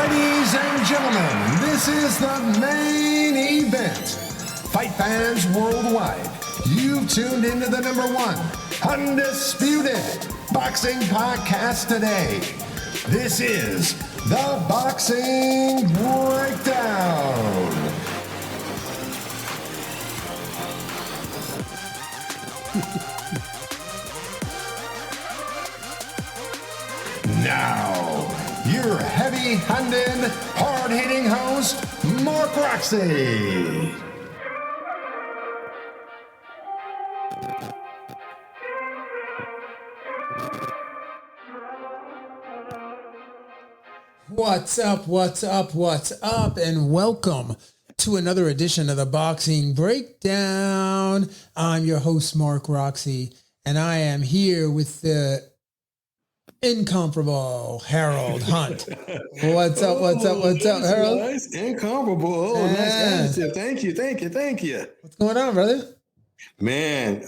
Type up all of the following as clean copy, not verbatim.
Ladies and gentlemen, this is the main event. Fight fans worldwide, you've tuned into the #1 undisputed boxing podcast today. This is the Boxing Breakdown. Now, your heavy-handed, hard-hitting host, Mark Roxey. What's up, and welcome to another edition of the Boxing Breakdown. I'm your host, Mark Roxey, and I am here with the incomparable Harold Hunt. What's up, Harold? Nice. Incomparable. Oh, nice adjective. Thank you. What's going on, brother? Man,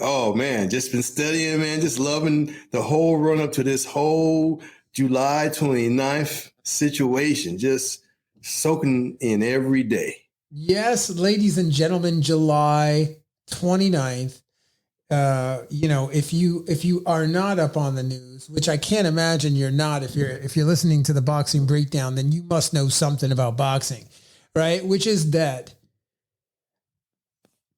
just been studying, man, just loving the whole run up to this whole July 29th situation, just soaking in every day. Yes, ladies and gentlemen, July 29th. If you are not up on the news, which I can't imagine you're not, if you're listening to the Boxing Breakdown, then you must know something about boxing, right? Which is that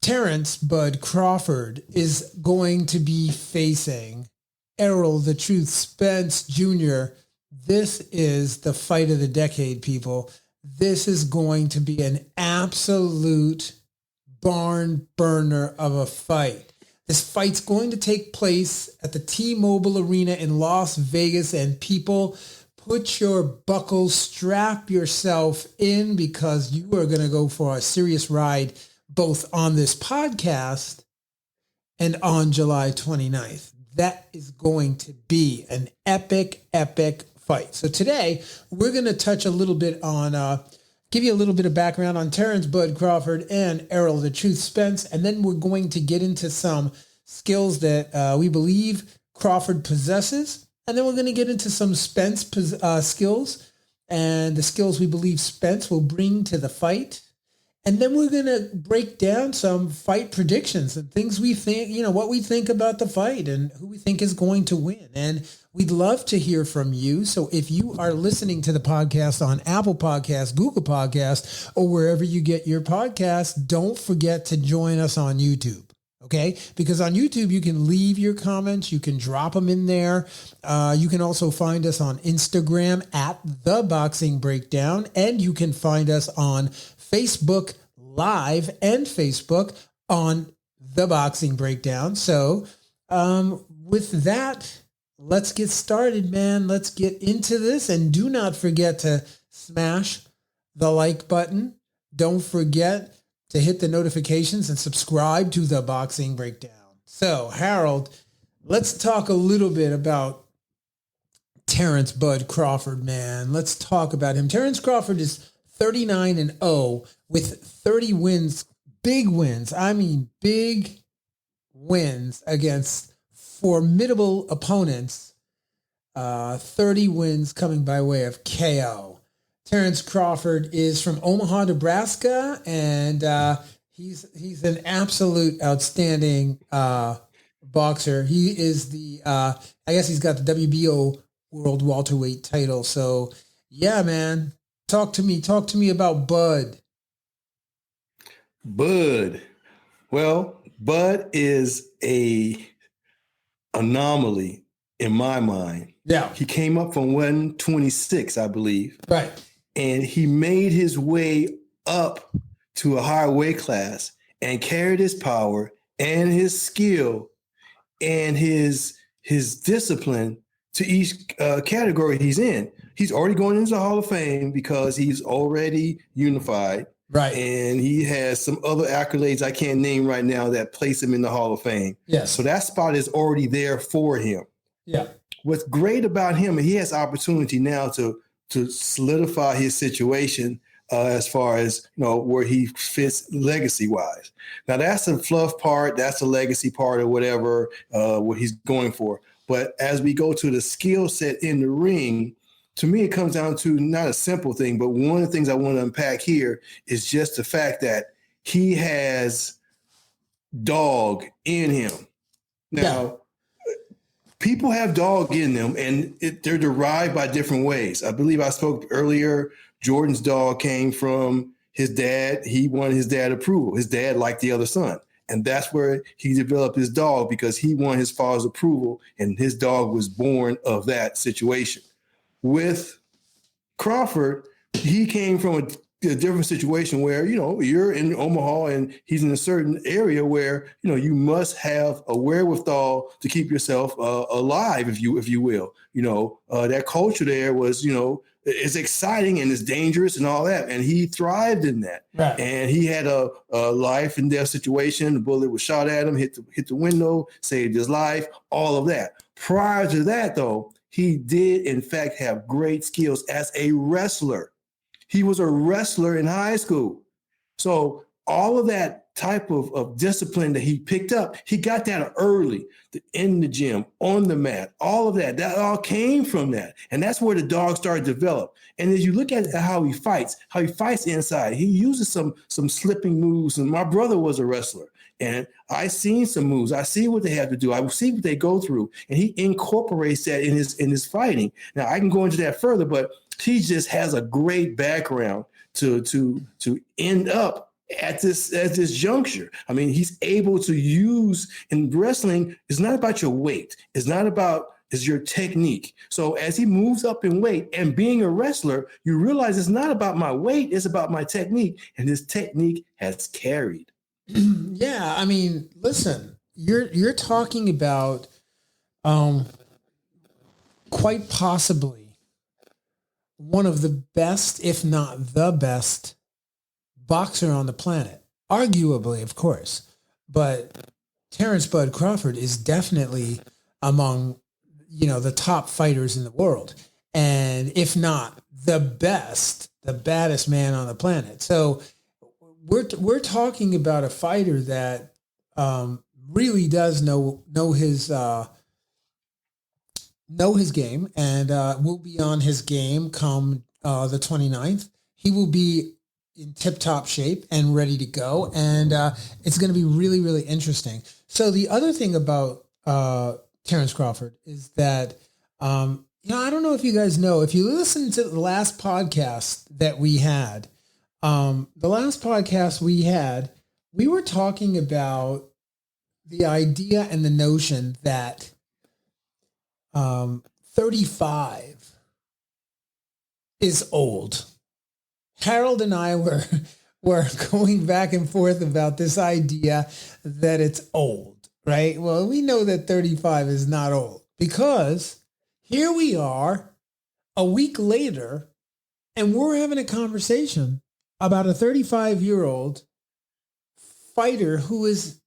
Terence Bud Crawford is going to be facing Errol the Truth Spence Jr. This is the fight of the decade, people. This is going to be an absolute barn burner of a fight. This fight's going to take place at the T-Mobile Arena in Las Vegas, and people, put your buckles, strap yourself in, because you are going to go for a serious ride both on this podcast and on July 29th. That is going to be an epic fight. So today, we're going to touch a little bit on, give you a little bit of background on Terence Bud Crawford and Errol the Truth Spence, and then we're going to get into some skills that we believe Crawford possesses, and then we're going to get into some Spence skills and the skills we believe Spence will bring to the fight. And then we're going to break down some fight predictions and things we think, what we think about the fight and who we think is going to win. And we'd love to hear from you. So if you are listening to the podcast on Apple Podcasts, Google Podcasts, or wherever you get your podcasts, don't forget to join us on YouTube. Okay, because on YouTube, you can leave your comments. You can drop them in there. You can also find us on Instagram at The Boxing Breakdown. And you can find us on Facebook Live and Facebook on The Boxing Breakdown. So with that, let's get started, man. Let's get into this. And do not forget to smash the like button. Don't forget to hit the notifications and subscribe to The Boxing Breakdown. So, Harold, let's talk a little bit about Terence Bud Crawford, man. Let's talk about him. Terence Crawford is 39-0 with 30 wins, big wins. I mean, big wins against formidable opponents. 30 wins coming by way of KO. Terence Crawford is from Omaha, Nebraska, and he's an absolute outstanding boxer. He is I guess he's got the WBO World Welterweight title. So, yeah, man, talk to me about Bud. Well, Bud is a anomaly in my mind. Yeah. He came up from 126, I believe. Right. And he made his way up to a higher weight class and carried his power and his skill and his discipline to each category he's in. He's already going into the Hall of Fame because he's already unified. Right. And he has some other accolades I can't name right now that place him in the Hall of Fame. Yes. So that spot is already there for him. Yeah. What's great about him, he has opportunity now to solidify his situation as far as, where he fits legacy wise. Now that's the fluff part. That's the legacy part or whatever, what he's going for. But as we go to the skill set in the ring, to me, it comes down to not a simple thing, but one of the things I want to unpack here is just the fact that he has dog in him. Now, people have dog in them, and they're derived by different ways. I believe I spoke earlier, Jordan's dog came from his dad. He wanted his dad approval. His dad liked the other son. And that's where he developed his dog, because he wanted his father's approval, and his dog was born of that situation. With Crawford, he came from a different situation where, you're in Omaha and he's in a certain area where, you must have a wherewithal to keep yourself alive, if you will. That culture there was, it's exciting and it's dangerous and all that. And he thrived in that. Right. And he had a life and death situation. The bullet was shot at him, hit the window, saved his life, all of that. Prior to that, though, he did, in fact, have great skills as a wrestler. He was a wrestler in high school. So all of that type of discipline that he picked up, he got that early, in the gym, on the mat, all of that all came from that. And that's where the dog started to develop. And as you look at how he fights inside, he uses some slipping moves. And my brother was a wrestler. And I seen some moves. I see what they have to do. I see what they go through. And he incorporates that in his fighting. Now, I can go into that further, but he just has a great background to end up at this juncture. I mean, he's able to use, in wrestling, it's not about your weight. It's your technique. So as he moves up in weight and being a wrestler, you realize it's not about my weight, it's about my technique. And his technique has carried. Yeah, I mean, listen, you're talking about quite possibly one of the best, if not the best, boxer on the planet. Arguably, of course. But Terence Bud Crawford is definitely among, the top fighters in the world. And if not the best, the baddest man on the planet. So we're talking about a fighter that really does know his game, and will be on his game come the 29th. He will be in tip-top shape and ready to go, and it's going to be really, really interesting. So the other thing about Terence Crawford is that, I don't know if you guys know, if you listen to the last podcast that we had, we were talking about the idea and the notion that 35 is old. Harold and I were going back and forth about this idea that it's old, right? Well, we know that 35 is not old, because here we are a week later and we're having a conversation about a 35-year-old fighter who is,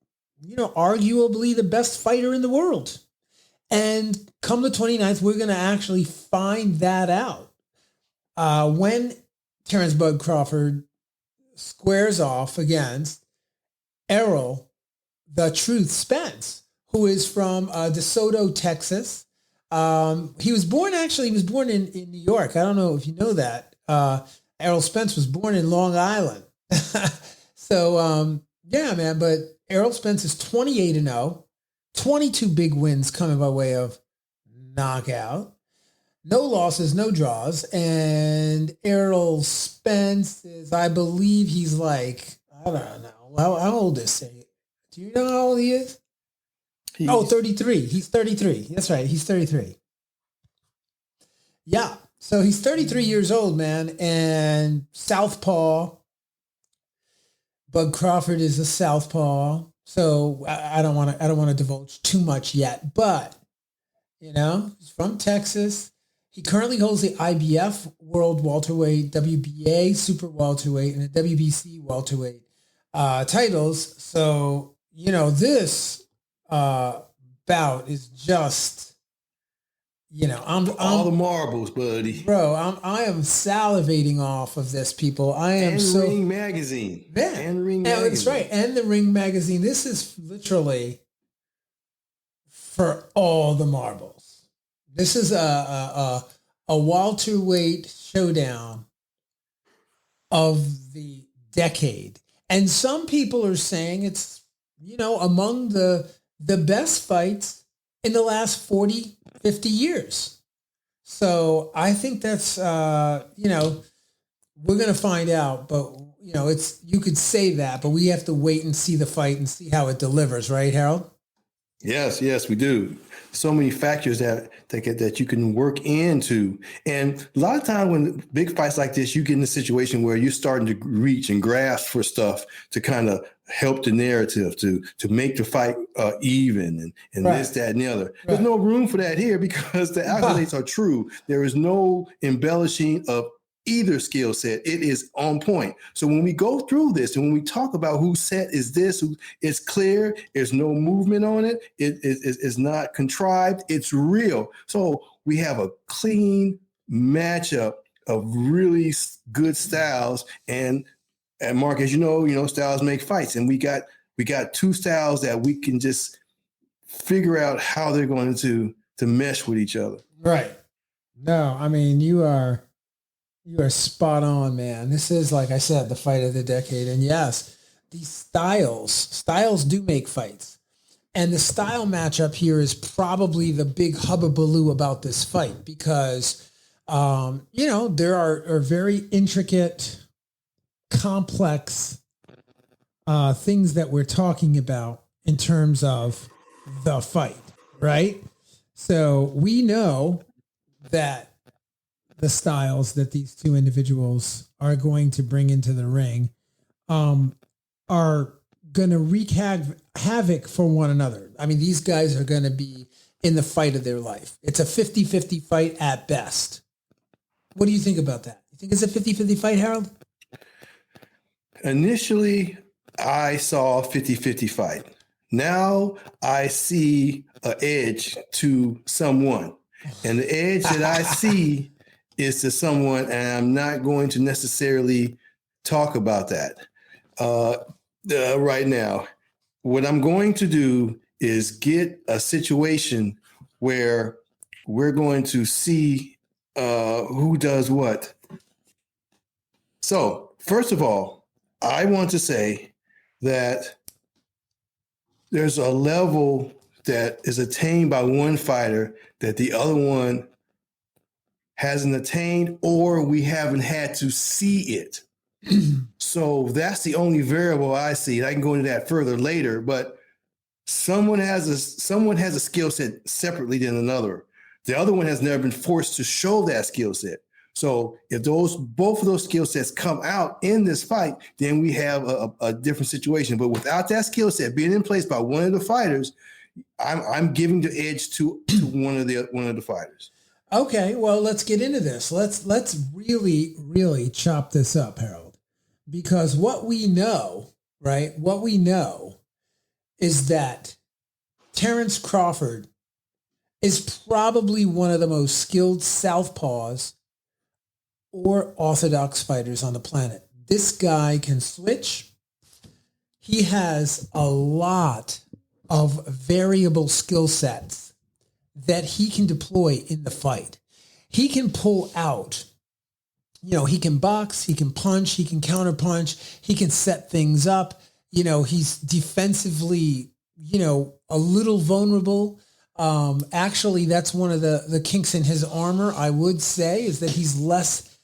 arguably the best fighter in the world. And come the 29th, we're going to actually find that out. When Terence Bud Crawford squares off against Errol, the Truth Spence, who is from DeSoto, Texas. He was born in New York. I don't know if you know that. Errol Spence was born in Long Island. So, yeah, man, but Errol Spence is 28-0, 22 big wins coming by way of knockout. No losses, no draws. And Errol Spence is, I believe he's like, I don't know. How old is he? Do you know how old he is? 33. He's 33. That's right. He's 33. Yeah. So he's 33 years old, man. And southpaw. Bud Crawford is a southpaw. So I don't want to divulge too much yet, but he's from Texas. He currently holds the IBF World Welterweight, WBA Super Welterweight, and the WBC Welterweight titles. So, this bout is just, I'm all the marbles, buddy. Bro, I am salivating off of this, people. I am and so Ring Magazine. Yeah. And Ring Magazine. That's right. And the Ring Magazine. This is literally for all the marbles. This is a a welterweight showdown of the decade. And some people are saying it's, among the best fights in the last 40, 50 years. So I think that's, we're going to find out, but you could say that, but we have to wait and see the fight and see how it delivers, right, Harold? Yes, we do. So many factors that you can work into. And a lot of time when big fights like this, you get in a situation where you're starting to reach and grasp for stuff to kind of help the narrative, to make the fight even and Right. this, that, and the other. Right. There's no room for that here because the accolades are true. There is no embellishing of either skill set. It is on point. So when we go through this and when we talk about whose set is this, it's clear. There's no movement on it. It's not contrived. It's real. So we have a clean matchup of really good styles. And Mark, as you know, styles make fights. And we got two styles that we can just figure out how they're going to mesh with each other. Right. No, I mean, you are spot on, man. This is, like I said, the fight of the decade. And yes, these styles do make fights. And the style matchup here is probably the big hubbubaloo about this fight because, there are very intricate, complex things that we're talking about in terms of the fight, right? So we know that the styles that these two individuals are going to bring into the ring are going to wreak havoc for one another. I mean, these guys are going to be in the fight of their life. It's a 50-50 fight at best. What do you think about that? You think it's a 50-50 fight, Harold? Initially, I saw a 50-50 fight. Now I see an edge to someone. And the edge that I see is to someone, and I'm not going to necessarily talk about that right now. What I'm going to do is get a situation where we're going to see who does what. So, first of all, I want to say that there's a level that is attained by one fighter that the other one hasn't attained, or we haven't had to see it. So that's the only variable I see. I can go into that further later, but someone has a skill set separately than another. The other one has never been forced to show that skill set. So if both of those skill sets come out in this fight, then we have a different situation. But without that skill set being in place by one of the fighters, I'm giving the edge to one of the fighters. Okay, well, let's get into this. Let's really, really chop this up, Harold, because what we know, right? What we know is that Terence Crawford is probably one of the most skilled southpaws or orthodox fighters on the planet. This guy can switch. He has a lot of variable skill sets that he can deploy in the fight. He can pull out, he can box, he can punch, he can counterpunch, he can set things up. He's defensively, a little vulnerable. Actually, that's one of the kinks in his armor, I would say, is that he's less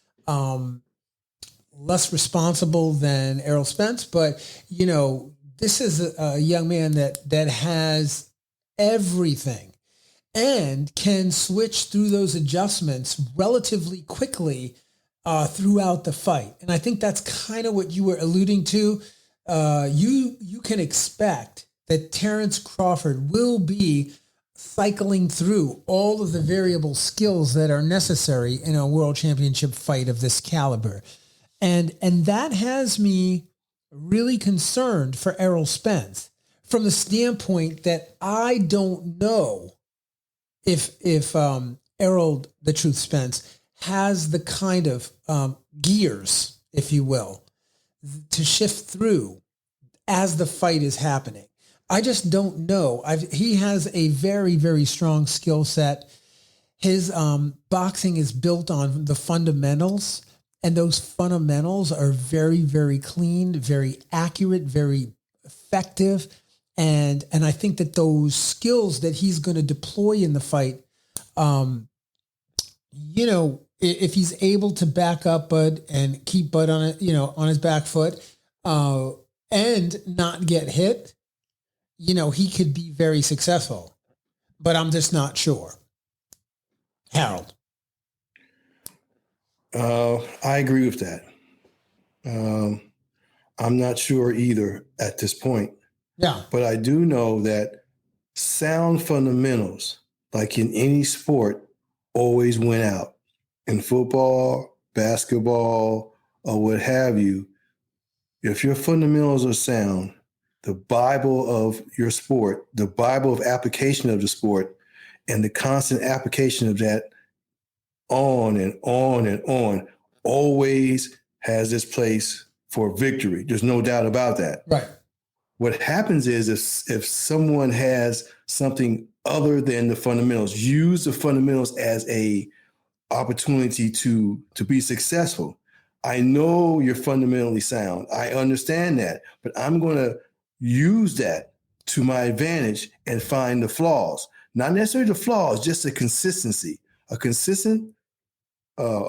responsible than Errol Spence. But, this is a young man that has everything and can switch through those adjustments relatively quickly throughout the fight. And I think that's kind of what you were alluding to. You can expect that Terence Crawford will be cycling through all of the variable skills that are necessary in a world championship fight of this caliber. And that has me really concerned for Errol Spence from the standpoint that I don't know if Errol, the Truth Spence, has the kind of gears, if you will, to shift through as the fight is happening. I just don't know. He has a very, very strong skill set. His boxing is built on the fundamentals, and those fundamentals are very, very clean, very accurate, very effective. And I think that those skills that he's going to deploy in the fight, if he's able to back up Bud and keep Bud on it, on his back foot, and not get hit, he could be very successful. But I'm just not sure. Harold. I agree with that. I'm not sure either at this point. Yeah. But I do know that sound fundamentals, like in any sport, always win out. In football, basketball, or what have you, if your fundamentals are sound, the Bible of your sport, the Bible of application of the sport, and the constant application of that on and on and on always has this place for victory. There's no doubt about that. Right. What happens is if someone has something other than the fundamentals, use the fundamentals as a opportunity to be successful. I know you're fundamentally sound. I understand that, but I'm going to use that to my advantage and find the flaws. Not necessarily the flaws, just the consistency. A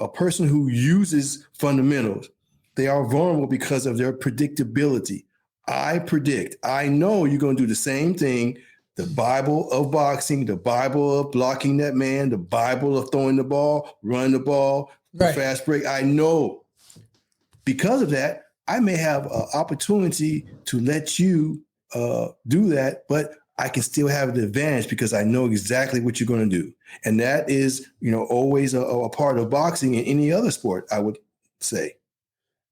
person who uses fundamentals, they are vulnerable because of their predictability. I predict. I know you're going to do the same thing. The Bible of boxing, the Bible of blocking that man, the Bible of throwing the ball, running the ball, right. The fast break. I know. Because of that, I may have an opportunity to let you do that, but I can still have the advantage because I know exactly what you're going to do. And that is, always a part of boxing in any other sport, I would say.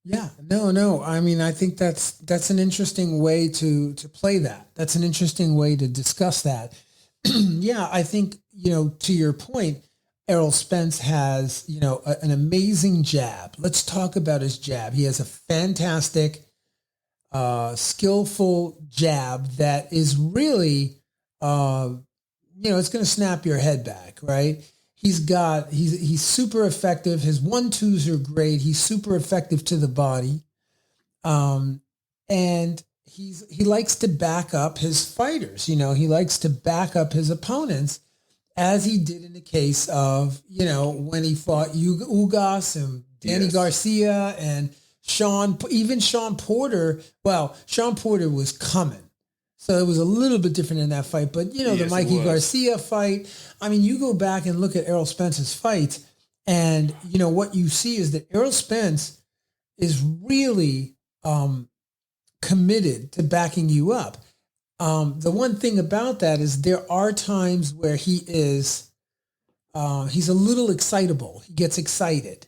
Yeah, no. I mean, I think that's an interesting way to play that. That's an interesting way to discuss that. Yeah, I think, to your point, Errol Spence has, an amazing jab. Let's talk about his jab. He has a fantastic, skillful jab that is really, it's going to snap your head back, right? He's super effective. His 1-2s are great. He's super effective to the body. And he likes to back up his fighters. He likes to back up his opponents, as he did in the case of, when he fought Ugas and Danny Garcia and Sean Porter. Well, Sean Porter was coming. So it was a little bit different in that fight. But, the Mikey Garcia fight, I mean, you go back and look at Errol Spence's fights, and, what you see is that Errol Spence is really committed to backing you up. The one thing about that is there are times where he's a little excitable. He gets excited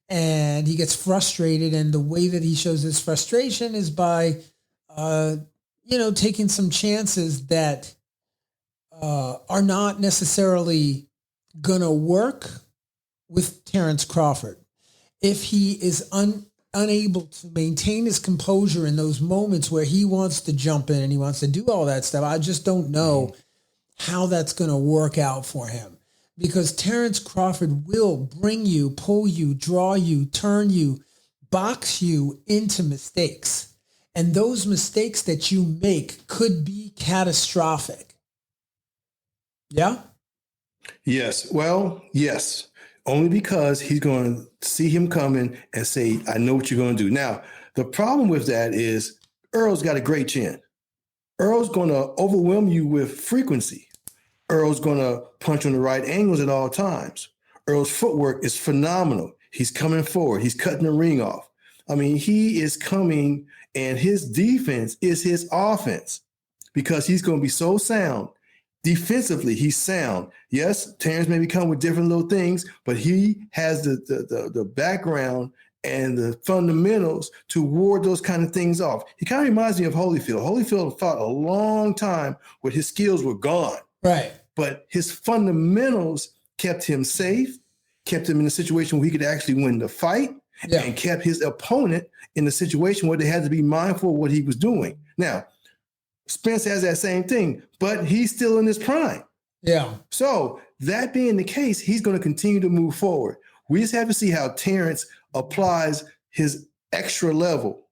and he gets frustrated. And the way that he shows his frustration is by, taking some chances that are not necessarily going to work with Terence Crawford. If he is unable to maintain his composure in those moments where he wants to jump in and he wants to do all that stuff, I just don't know how that's going to work out for him, because Terence Crawford will bring you, pull you, draw you, turn you, box you into mistakes. And those mistakes that you make could be catastrophic. Yeah? Yes. Well, yes. Only because he's going to see him coming and say, I know what you're going to do. Now, the problem with that is Errol's got a great chin. Errol's going to overwhelm you with frequency. Errol's going to punch on the right angles at all times. Errol's footwork is phenomenal. He's coming forward. He's cutting the ring off. I mean, he is coming, and his defense is his offense because he's going to be so sound. Defensively, he's sound. Yes, Terence may come with different little things, but he has the background and the fundamentals to ward those kind of things off. He kind of reminds me of Holyfield. Holyfield fought a long time where his skills were gone. Right. But his fundamentals kept him safe, kept him in a situation where he could actually win the fight, and kept his opponent in a situation where they had to be mindful of what he was doing. Now, Spence has that same thing, but he's still in his prime. Yeah. So that being the case, he's going to continue to move forward. We just have to see how Terence applies his extra level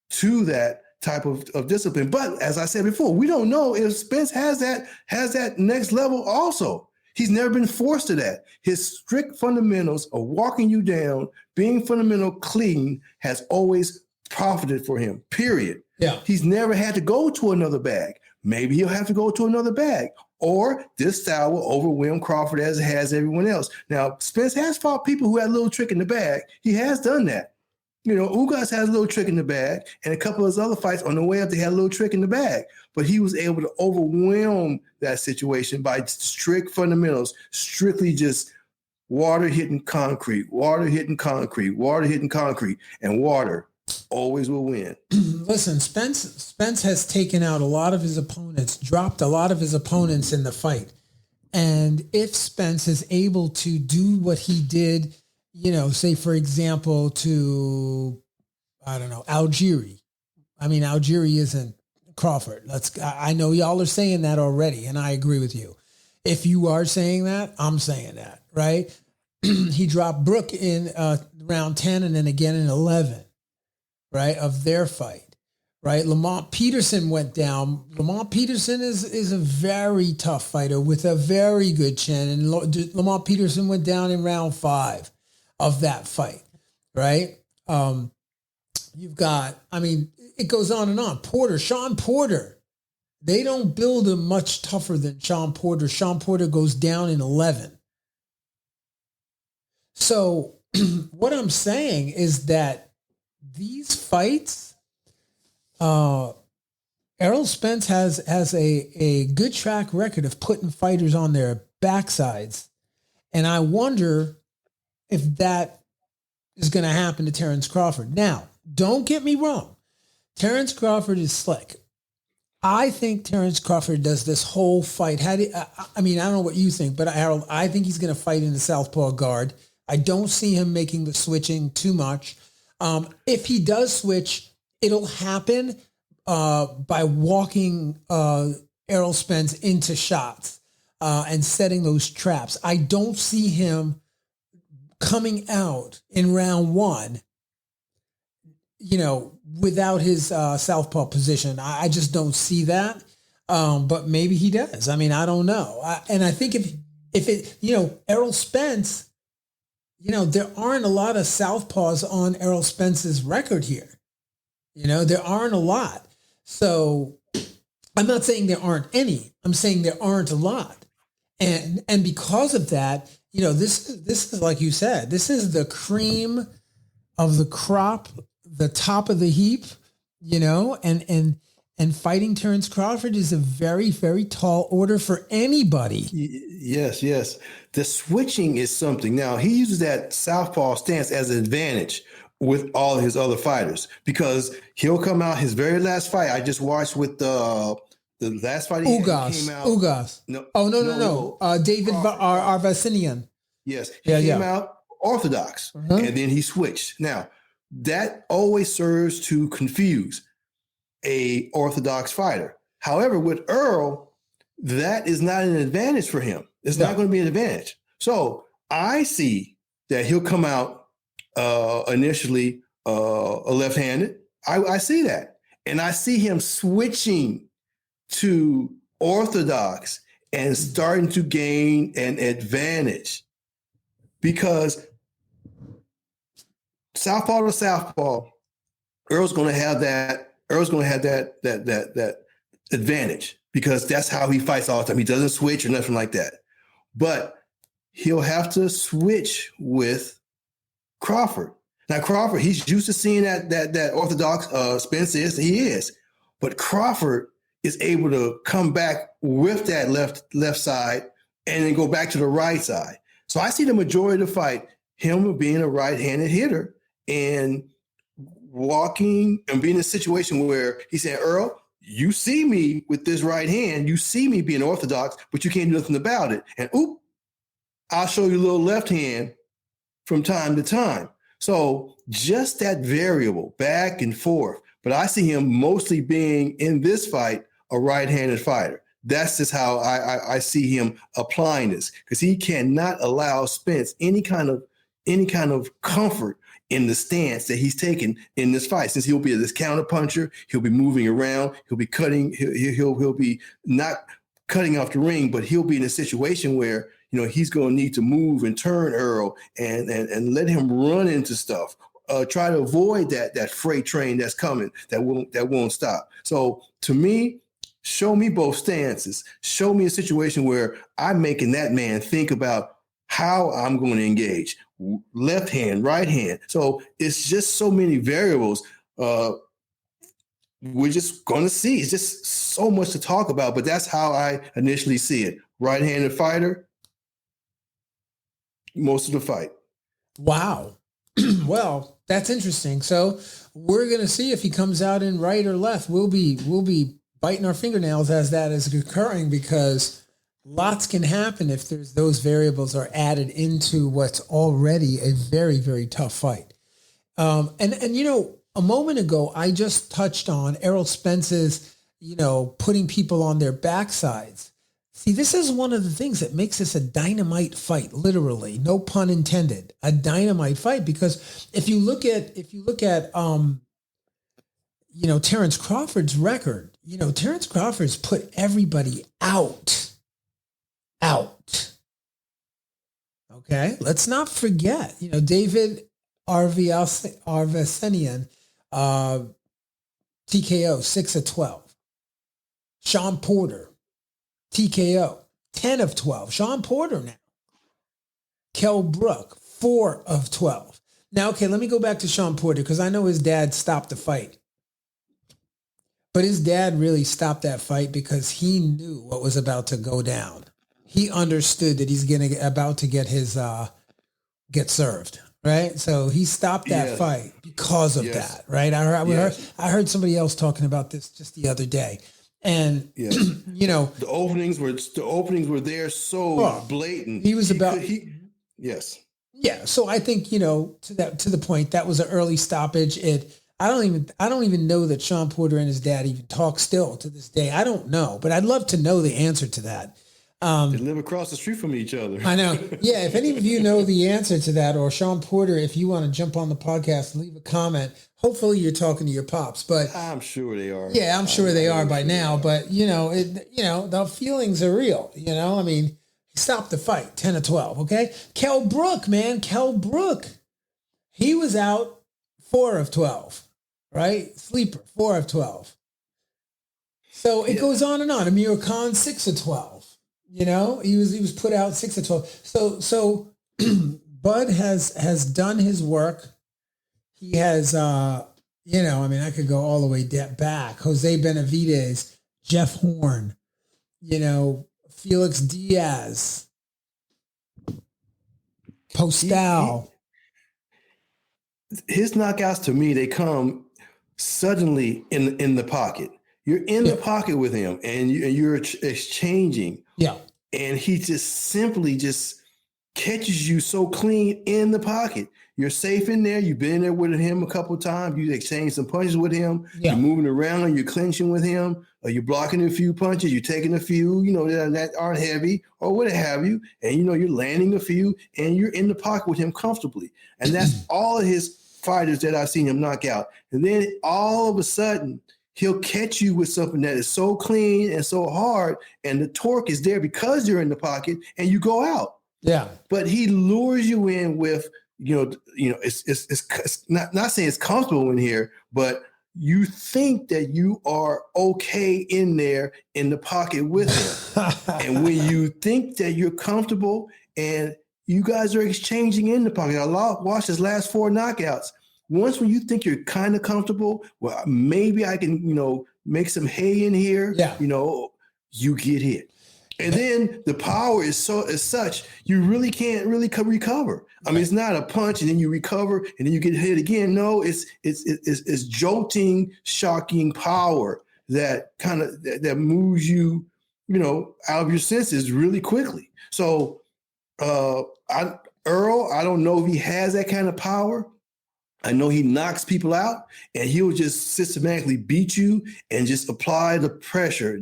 to that type of discipline. But as I said before, we don't know if Spence has that next level also. He's never been forced to that. His strict fundamentals of walking you down, being fundamental clean, has always profited for him, period. Yeah. He's never had to go to another bag. Maybe he'll have to go to another bag. Or this style will overwhelm Crawford as it has everyone else. Now, Spence has fought people who had a little trick in the bag. He has done that. You know, Ugas has a little trick in the bag, and a couple of his other fights on the way up, they had a little trick in the bag. But he was able to overwhelm that situation by strict fundamentals, strictly just water hitting concrete, water hitting concrete, water hitting concrete, and water always will win. Listen, Spence has taken out a lot of his opponents, dropped a lot of his opponents in the fight. And if Spence is able to do what he did, you know, say, for example, to, I don't know, Algieri. I mean, Algieri isn't Crawford. I know y'all are saying that already, and I agree with you. If you are saying that, I'm saying that, right? He dropped Brook in round 10 and then again in 11, right, of their fight, right? Lamont Peterson went down. Lamont Peterson is a very tough fighter with a very good chin, and Lamont Peterson went down in round 5 of that fight, right? You've got, I mean, it goes on and on. Sean Porter, they don't build him much tougher than Sean Porter. Sean Porter goes down in 11. So what I'm saying is that these fights, Errol Spence has a good track record of putting fighters on their backsides. And I wonder if that is going to happen to Terence Crawford. Now, don't get me wrong. Terence Crawford is slick. I think Terence Crawford does this whole fight. I mean, I don't know what you think, but Errol, I think he's going to fight in the southpaw guard. I don't see him making the switching too much. If he does switch, it'll happen by walking Errol Spence into shots and setting those traps. I don't see him coming out in round 1, you know, without his southpaw position. I just don't see that. But maybe he does. I mean, I don't know. And I think if it, you know, Errol Spence, you know, there aren't a lot of southpaws on Errol Spence's record here. You know, there aren't a lot. So I'm not saying there aren't any. I'm saying there aren't a lot. And because of that, you know, this is like you said, this is the cream of the crop, the top of the heap, you know, and fighting Terence Crawford is a very, very tall order for anybody. Yes. The switching is something. Now, he uses that southpaw stance as an advantage with all his other fighters because he'll come out his very last fight. I just watched with the last fight he came out. Ugas. No. Oh, no. David Arvasinian. Yes. He came out orthodox, and then he switched. Now, that always serves to confuse a orthodox fighter. However, with Errol, that is not an advantage for him. It's not going to be an advantage. So I see that he'll come out initially left-handed. I see that. And I see him switching to orthodox and starting to gain an advantage because southpaw to southpaw, Errol's going to have that advantage because that's how he fights all the time. He doesn't switch or nothing like that. But he'll have to switch with Crawford. Now, Crawford, he's used to seeing that orthodox Spence is. He is. But Crawford is able to come back with that left side and then go back to the right side. So I see the majority of the fight, him being a right-handed hitter and walking and being in a situation where he's saying, Errol, you see me with this right hand, you see me being orthodox, but you can't do nothing about it. And I'll show you a little left hand from time to time. So just that variable back and forth. But I see him mostly being in this fight a right-handed fighter. that's just how I see him applying this, because he cannot allow Spence any kind of comfort in the stance that he's taken in this fight. Since he'll be this counter puncher, he'll be moving around, he'll be cutting, he'll be not cutting off the ring, but he'll be in a situation where, you know, he's going to need to move and turn Errol and let him run into stuff. Try to avoid that freight train that's coming that won't stop. So to me, show me both stances. Show me a situation where I'm making that man think about how I'm going to engage. Left hand, right hand. So it's just so many variables. We're just going to see. It's just so much to talk about, but that's how I initially see it. Right-handed fighter, most of the fight. Wow. Well, that's interesting. So we're going to see if he comes out in right or left. We'll be biting our fingernails as that is occurring, because lots can happen if those variables are added into what's already a very, very tough fight. And you know, a moment ago, I just touched on Errol Spence's, you know, putting people on their backsides. See, this is one of the things that makes this a dynamite fight, literally, no pun intended, a dynamite fight. Because if you look at, you know, Terence Crawford's record, you know, Terence Crawford's put everybody out. Okay. Let's not forget, you know, David Arvesenian, TKO 6 of 12. Sean Porter, TKO 10 of 12. Sean Porter now. Kell Brook 4 of 12. Now, okay, let me go back to Sean Porter, because I know his dad stopped the fight. But his dad really stopped that fight because he knew what was about to go down. He understood that he's about to get his get served, right? So he stopped that fight because of that, right? I heard somebody else talking about this just the other day, and you know, the openings were there so blatant. He was Yeah. So I think, you know, to the point, that was an early stoppage. I don't even know that Sean Porter and his dad even talk still to this day. I don't know, but I'd love to know the answer to that. They live across the street from each other. I know. Yeah. If any of you know the answer to that, or Sean Porter, if you want to jump on the podcast, leave a comment. Hopefully you're talking to your pops, but I'm sure they are. Yeah, I'm sure they are by now, but you know, the feelings are real, you know, I mean, stop the fight 10 of 12. Okay. Kell Brook, he was out 4 of 12, right? Sleeper 4 of 12. So it goes on and on. Amir Khan 6 of 12. You know, he was put out 6 of 12. So Bud has done his work. He has, you know, I mean, I could go all the way back. Jose Benavidez, Jeff Horn, you know, Felix Diaz, Postal. His knockouts, to me, they come suddenly in the pocket. You're in the pocket with him, and you're exchanging. Yeah. And he simply catches you so clean in the pocket. You're safe in there. You've been in there with him a couple of times. You exchanged some punches with him. Yeah. You're moving around, and you're clinching with him. Or you're blocking a few punches. You're taking a few, you know, that aren't heavy or what have you. And, you know, you're landing a few, and you're in the pocket with him comfortably. And that's all of his fighters that I've seen him knock out. And then all of a sudden, he'll catch you with something that is so clean and so hard, and the torque is there because you're in the pocket, and you go out. Yeah. But he lures you in with, you know, it's not saying it's comfortable in here, but you think that you are okay in there in the pocket with him. And when you think that you're comfortable and you guys are exchanging in the pocket, watch his last 4 knockouts. Once when you think you're kind of comfortable, well, maybe I can, you know, make some hay in here. Yeah. You know, you get hit. And then the power is such, you really can't really recover. I mean, it's not a punch and then you recover and then you get hit again. No, it's jolting, shocking power that kind of that moves you, you know, out of your senses really quickly. So Errol, I don't know if he has that kind of power. I know he knocks people out, and he'll just systematically beat you and just apply the pressure,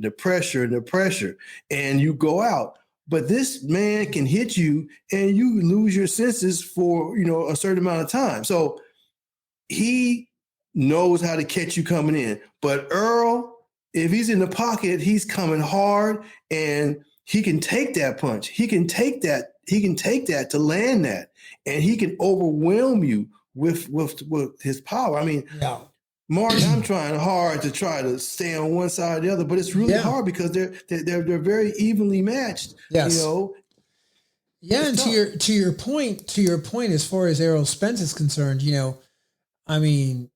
and you go out. But this man can hit you and you lose your senses for, a certain amount of time. So he knows how to catch you coming in. But Errol, if he's in the pocket, he's coming hard, and he can take that punch. He can take that to land that, and he can overwhelm you with his power. I mean, Yeah. Mark, I'm trying hard to try to stay on one side or the other, but it's really hard because they're very evenly matched. Yes. Yeah, and tough. to your point, as far as Errol Spence is concerned, I mean,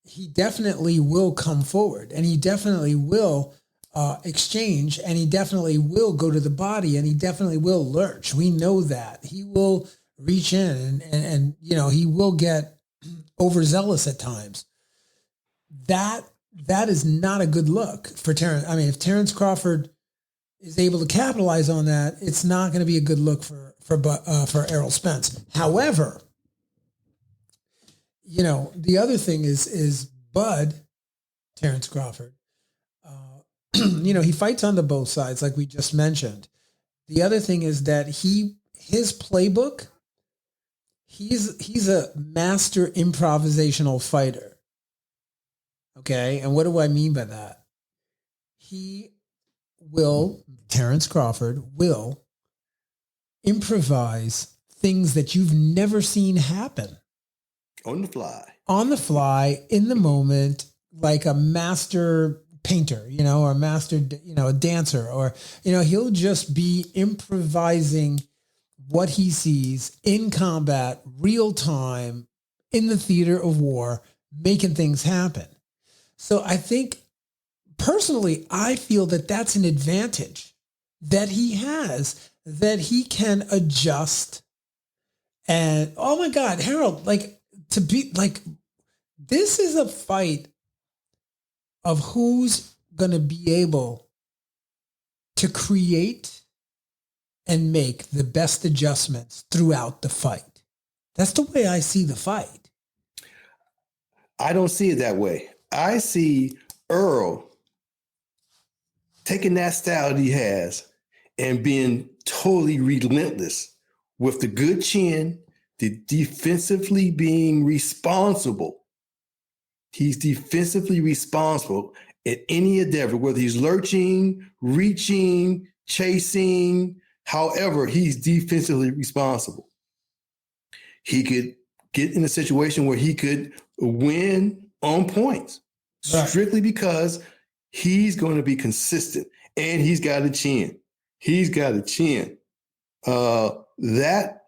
he definitely will come forward, and he definitely will exchange, and he definitely will go to the body, and he definitely will lurch. We know that he will reach in, and he will get overzealous at times. That is not a good look for Terence. I mean, if Terence Crawford is able to capitalize on that, it's not going to be a good look for Errol Spence. However, the other thing is Bud, Terence Crawford. He fights on the both sides, like we just mentioned. The other thing is that his playbook. He's a master improvisational fighter. Okay, and what do I mean by that? Terence Crawford will improvise things that you've never seen happen. On the fly, in the moment, like a master painter, or a master, a dancer, or, he'll just be improvising what he sees in combat, real time, in the theater of war, making things happen. So I think, personally, I feel that that's an advantage that he has, that he can adjust. And, oh my God, Harold, this is a fight of who's going to be able to create and make the best adjustments throughout the fight. That's the way I see the fight. I don't see it that way. I see Errol taking that style that he has and being totally relentless with the good chin, the defensively being responsible. He's defensively responsible at any endeavor, whether he's lurching, reaching, chasing, however, he's defensively responsible. He could get in a situation where he could win on points strictly because he's going to be consistent, and he's got a chin. That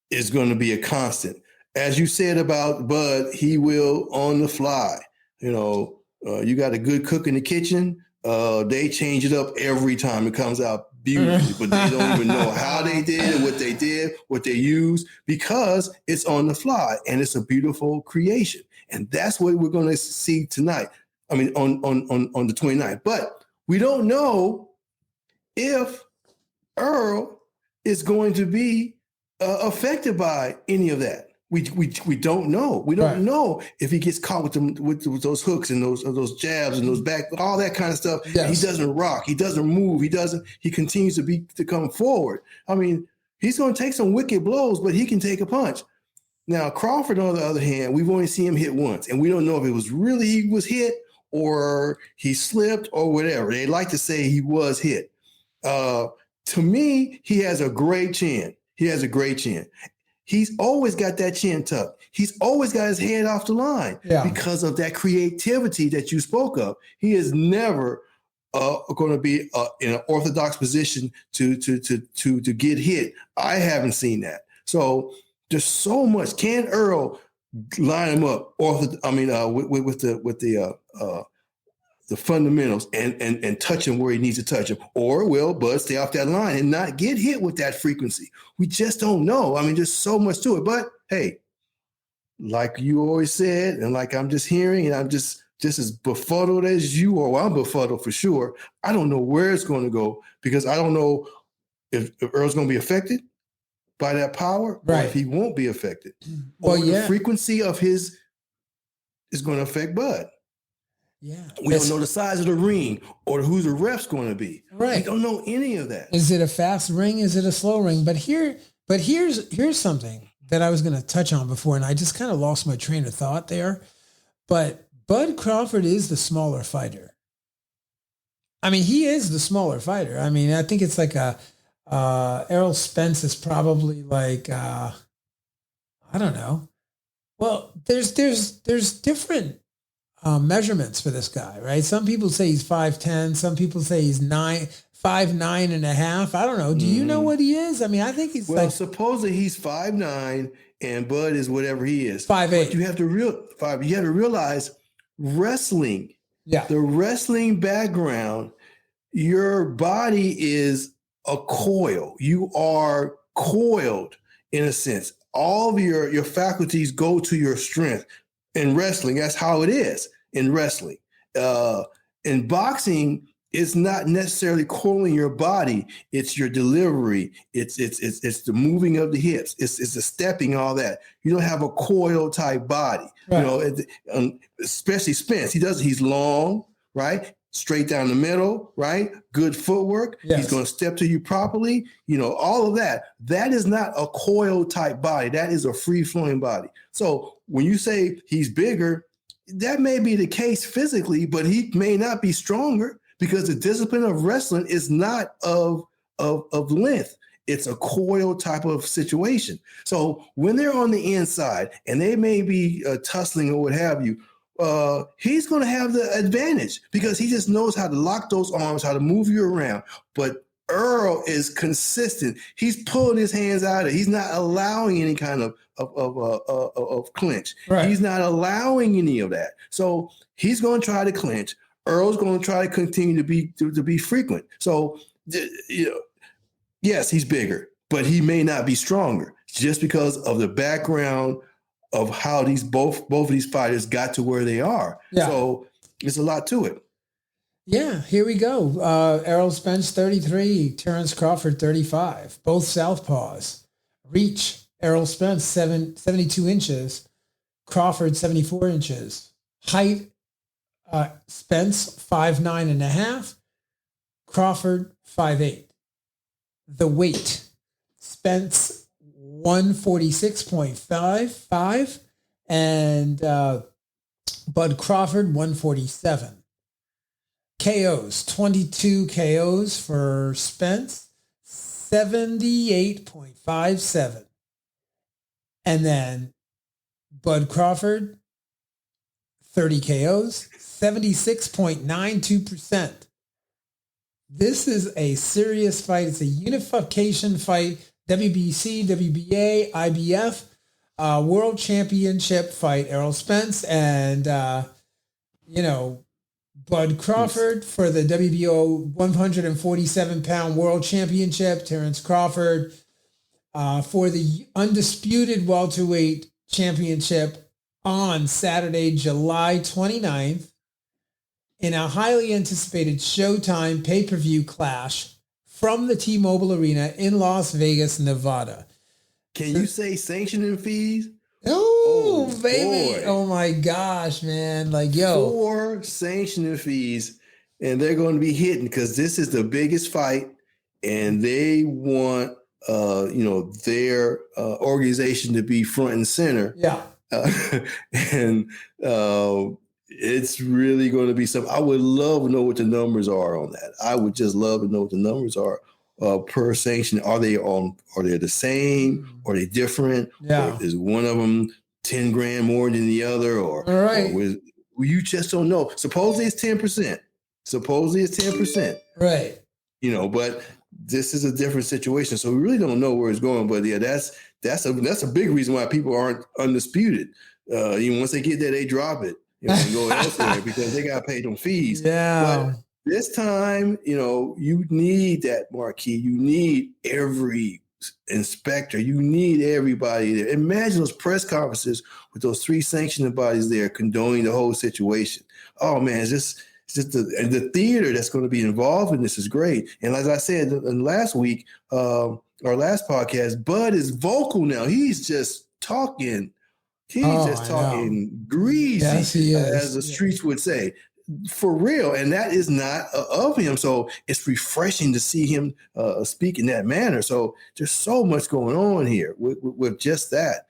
is going to be a constant. As you said about Bud, he will on the fly. You got a good cook in the kitchen. They change it up every time it comes out beautifully, but they don't even know how they did it, what they used, because it's on the fly and it's a beautiful creation. And that's what we're going to see tonight. I mean, on the 29th. But we don't know if Errol is going to be affected by any of that. We don't know. We don't know if he gets caught with those hooks and those jabs and those back, all that kind of stuff. Yes. He doesn't rock. He doesn't move. He continues to come forward. I mean, he's going to take some wicked blows, but he can take a punch. Now, Crawford, on the other hand, we've only seen him hit once, and we don't know if it was really he was hit or he slipped or whatever. They like to say he was hit. To me, he has a great chin. He's always got that chin tucked. He's always got his head off the line because of that creativity that you spoke of. He is never going to be in an orthodox position to get hit. I haven't seen that. So there's so much. Can Errol line him up? With the fundamentals and touch him where he needs to touch him, or will Bud stay off that line and not get hit with that frequency? We just don't know. I mean, there's so much to it. But hey, like you always said, and like I'm just hearing, and I'm just as befuddled as you are. Well, I'm befuddled for sure. I don't know where it's going to go because I don't know if Earl's going to be affected. by that power, Right. or if he won't be affected. Well, Or the frequency of his is going to affect Bud. Yeah. We don't know the size of the ring or who the ref's going to be. Right. We don't know any of that. Is it a fast ring? Is it a slow ring? But here's something that I was going to touch on before, and I just kind of lost my train of thought there. But Bud Crawford is the smaller fighter. I mean, he is the smaller fighter. I mean, I think it's like Errol Spence is probably like I don't know. Well, there's different measurements for this guy, right? Some people say he's 5'10", some people say he's 5'9.5". I don't know. Do you know what he is? I mean, I think he's supposedly he's 5'9", and Bud is whatever he is. 5'8". But you have to realize wrestling. Yeah. The wrestling background, your body is a coil. You are coiled in a sense. All of your faculties go to your strength. In wrestling, that's how it is in wrestling. In boxing, it's not necessarily coiling your body. It's your delivery. It's the moving of the hips. It's the stepping, all that. You don't have a coil type body. Right. Especially Spence. He's long, right? Straight down the middle, right? Good footwork. Yes. He's going to step to you properly. All of that. That is not a coil type body. That is a free flowing body. So when you say he's bigger, that may be the case physically, but he may not be stronger because the discipline of wrestling is not of length. It's a coil type of situation. So when they're on the inside and they may be tussling or what have you, he's going to have the advantage because he just knows how to lock those arms, how to move you around. But Errol is consistent. He's pulling his hands out of it. He's not allowing any kind of clinch. Right. He's not allowing any of that. So he's going to try to clinch. Errol's going to try to continue to be frequent. So, yes, he's bigger, but he may not be stronger just because of the background of how both of these fighters got to where they are. Yeah. So there's a lot to it. Yeah, here we go. Errol Spence, 33. Terence Crawford, 35. Both southpaws. Reach, Errol Spence, 72 inches. Crawford, 74 inches. Height, Spence, 5'9.5". Crawford, 5'8". The weight, Spence, 146.55, and Bud Crawford, 147. KOs, 22 KOs for Spence, 78.57. And then Bud Crawford, 30 KOs, 76.92%. This is a serious fight. It's a unification fight. WBC, WBA, IBF, World Championship fight. Errol Spence and, Bud Crawford for the WBO 147-pound World Championship. Terence Crawford for the undisputed welterweight championship on Saturday, July 29th in a highly anticipated Showtime pay-per-view clash from the T-Mobile Arena in Las Vegas, Nevada. Can you say sanctioning fees? Oh, baby. Boy. Oh, my gosh, man. 4 sanctioning fees, and they're going to be hitting because this is the biggest fight, and they want, their organization to be front and center. Yeah. And it's really going to be something. I would love to know what the numbers are on that. I would just love to know what the numbers are per sanction. Are they the same? Are they different? Yeah. Or is one of them 10 grand more than the other? Or, all right. You just don't know. Supposedly it's 10%. Right. But this is a different situation. So we really don't know where it's going. But yeah, that's a big reason why people aren't undisputed. Once they get there, they drop it. And go elsewhere because they got to pay them fees. Yeah. But this time, you need that marquee. You need every inspector. You need everybody there. Imagine those press conferences with those 3 sanctioning bodies there condoning the whole situation. Oh man, it's just the theater that's going to be involved in this is great. And as I said last week, our last podcast, Bud is vocal now. He's just talking. He's talking greasy, yes, he is. as the streets would say, for real. And that is not of him. So it's refreshing to see him speak in that manner. So there's so much going on here with just that.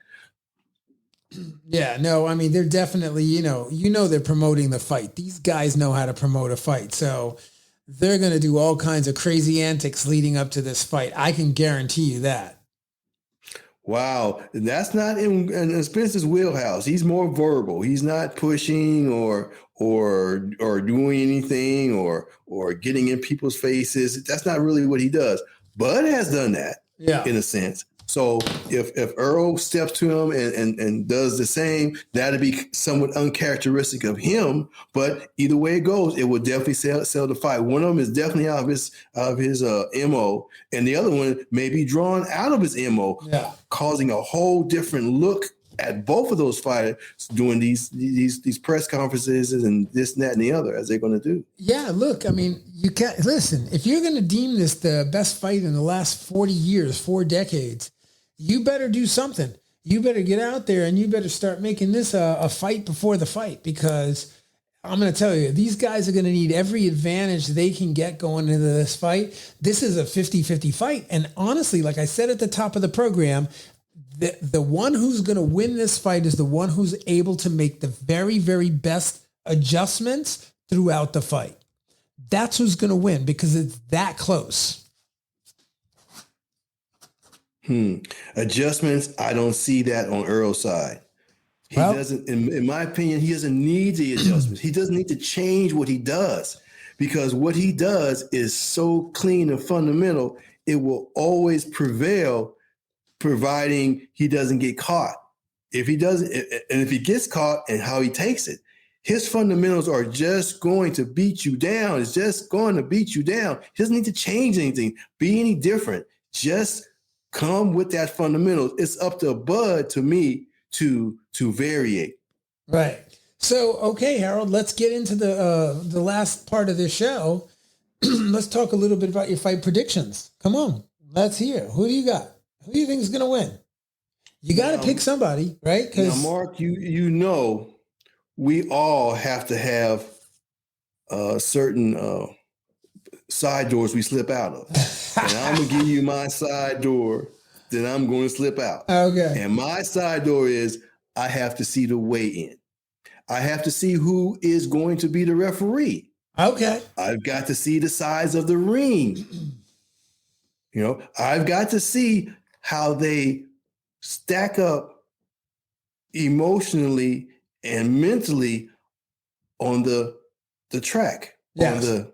Yeah, no, I mean, they're definitely, they're promoting the fight. These guys know how to promote a fight. So they're going to do all kinds of crazy antics leading up to this fight. I can guarantee you that. Wow, that's not in Spence's wheelhouse. He's more verbal. He's not pushing or doing anything or getting in people's faces. That's not really what he does. Bud has done that, in a sense. So if Errol steps to him and does the same, that'd be somewhat uncharacteristic of him. But either way it goes, it will definitely sell the fight. One of them is definitely out of his MO, and the other one may be drawn out of his MO, causing a whole different look at both of those fighters doing these press conferences and this and that and the other, as they're going to do. Yeah, look, I mean, you can't listen. If you're going to deem this the best fight in the last 40 years, 4 decades, you better do something. You better get out there and you better start making this a fight before the fight, because I'm going to tell you, these guys are going to need every advantage they can get going into this fight. This is a 50-50 fight. And honestly, like I said at the top of the program, the one who's going to win this fight is the one who's able to make the very, very best adjustments throughout the fight. That's who's going to win, because it's that close. Adjustments, I don't see that on Errol's side. He doesn't, in my opinion, he doesn't need the adjustments. He doesn't need to change what he does, because what he does is so clean and fundamental, it will always prevail, providing he doesn't get caught. If he doesn't, and if he gets caught and how he takes it, his fundamentals are just going to beat you down. It's just going to beat you down. He doesn't need to change anything, be any different. Just come with that fundamental. It's up to Bud, to me, to variate. Right. So, okay, Harold, let's get into the last part of this show. Let's talk a little bit about your fight predictions. Come on, let's hear. Who do you got? Who do you think is going to win? You got to pick somebody, right? Now, Mark, you know, we all have to have certain side doors we slip out of. And I'm going to give you my side door, then I'm going to slip out. Okay. And my side door is, I have to see the weigh-in. I have to see who is going to be the referee. Okay. I've got to see the size of the ring. You know, I've got to see how they stack up emotionally and mentally on the track, yes, on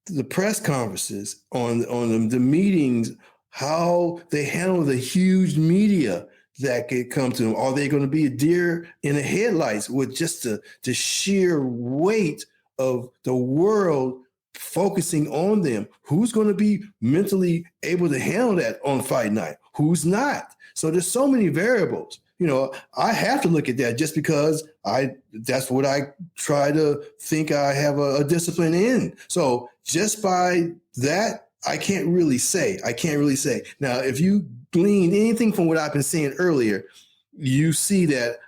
the press conferences, on the meetings, how they handle the huge media that could come to them. Are they going to be a deer in the headlights with just the sheer weight of the world focusing on them? Who's going to be mentally able to handle that on fight night? Who's not? So there's so many variables. You know, I have to look at that just because that's what I try to think I have a discipline in. So just by that, I can't really say. Now, if you glean anything from what I've been saying earlier, you see that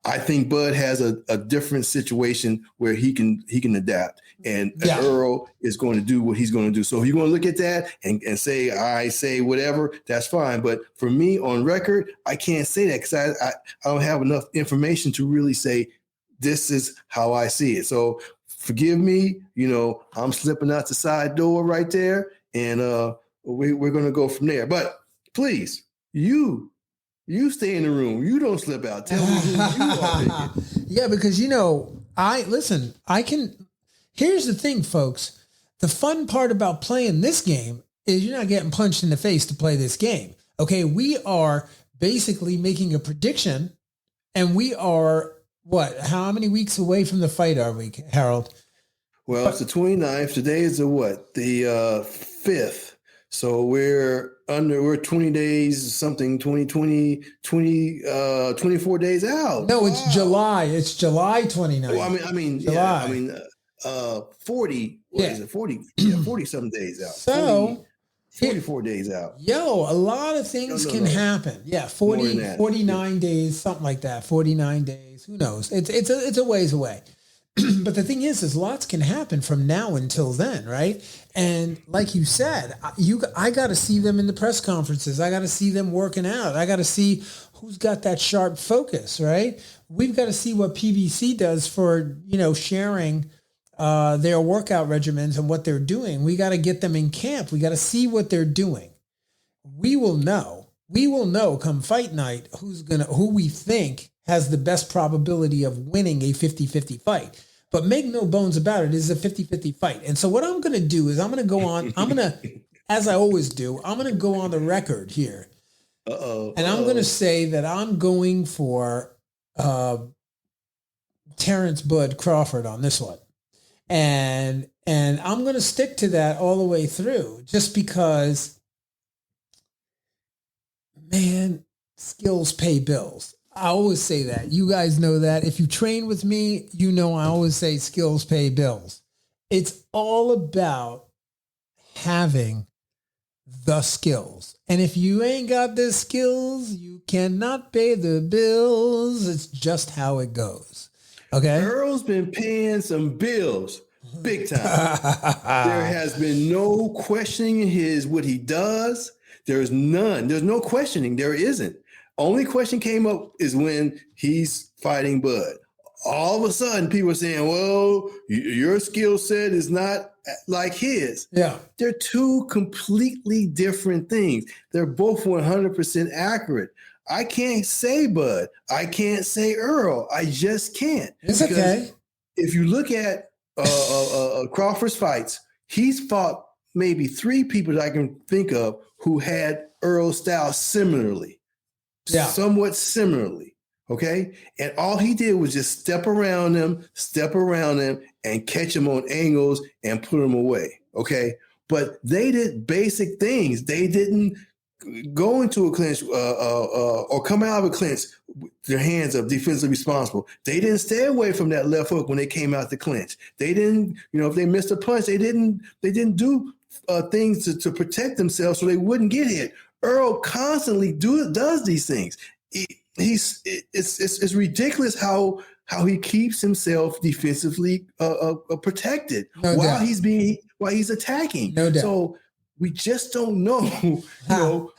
I think Bud has a different situation where he can adapt, and Errol is going to do what he's going to do. So if you're going to look at that and say, I say whatever, that's fine. But for me on record, I can't say that because I don't have enough information to really say this is how I see it. So forgive me, you know, I'm slipping out the side door right there, and we're going to go from there. But please, you stay in the room. You don't slip out. Tell me who you are picking. Yeah, because, you know, here's the thing, folks. The fun part about playing this game is you're not getting punched in the face to play this game. Okay, we are basically making a prediction, and we are, how many weeks away from the fight are we, Harold? Well, it's the 29th. Today is the 5th. So we're 20 days, 24 days out. No, it's July. It's July 29th. Well, I mean, July. 40. What is it? 40 something days out. So 44 days out. Yo, a lot of things can happen. Yeah, 49 days, something like that. 49 days. Who knows? It's a ways away. But the thing is lots can happen from now until then, right? And like you said, I got to see them in the press conferences. I got to see them working out. I got to see who's got that sharp focus, right? We've got to see what PBC does for, sharing their workout regimens and what they're doing. We got to get them in camp. We got to see what they're doing. We will know come fight night who we think has the best probability of winning a 50-50 fight. But make no bones about it, it's a 50-50 fight. And so what I'm going to do is as I always do, I'm going to go on the record here. And I'm going to say that I'm going for Terence Bud Crawford on this one. And I'm going to stick to that all the way through just because, man, skills pay bills. I always say that. You guys know that. If you train with me, I always say skills pay bills. It's all about having the skills. And if you ain't got the skills, you cannot pay the bills. It's just how it goes. Okay? Errol's been paying some bills big time. There has been no questioning what he does. There's none. There's no questioning. There isn't. Only question came up is when he's fighting Bud. All of a sudden, people are saying, well, your skill set is not like his. Yeah. They're two completely different things. They're both 100% accurate. I can't say Bud. I can't say Errol. I just can't. It's okay. If you look at Crawford's fights, he's fought maybe 3 people that I can think of who had Errol's style similarly. Yeah. Somewhat similarly. Okay. And all he did was just step around them, and catch them on angles and put them away. Okay. But they did basic things. They didn't go into a clinch or come out of a clinch with their hands up, defensively responsible. They didn't stay away from that left hook when they came out the clinch. They didn't, if they missed a punch, they didn't do things to protect themselves so they wouldn't get hit. Errol constantly does these things. It's ridiculous how he keeps himself defensively protected while he's attacking. No doubt. So we just don't know. No,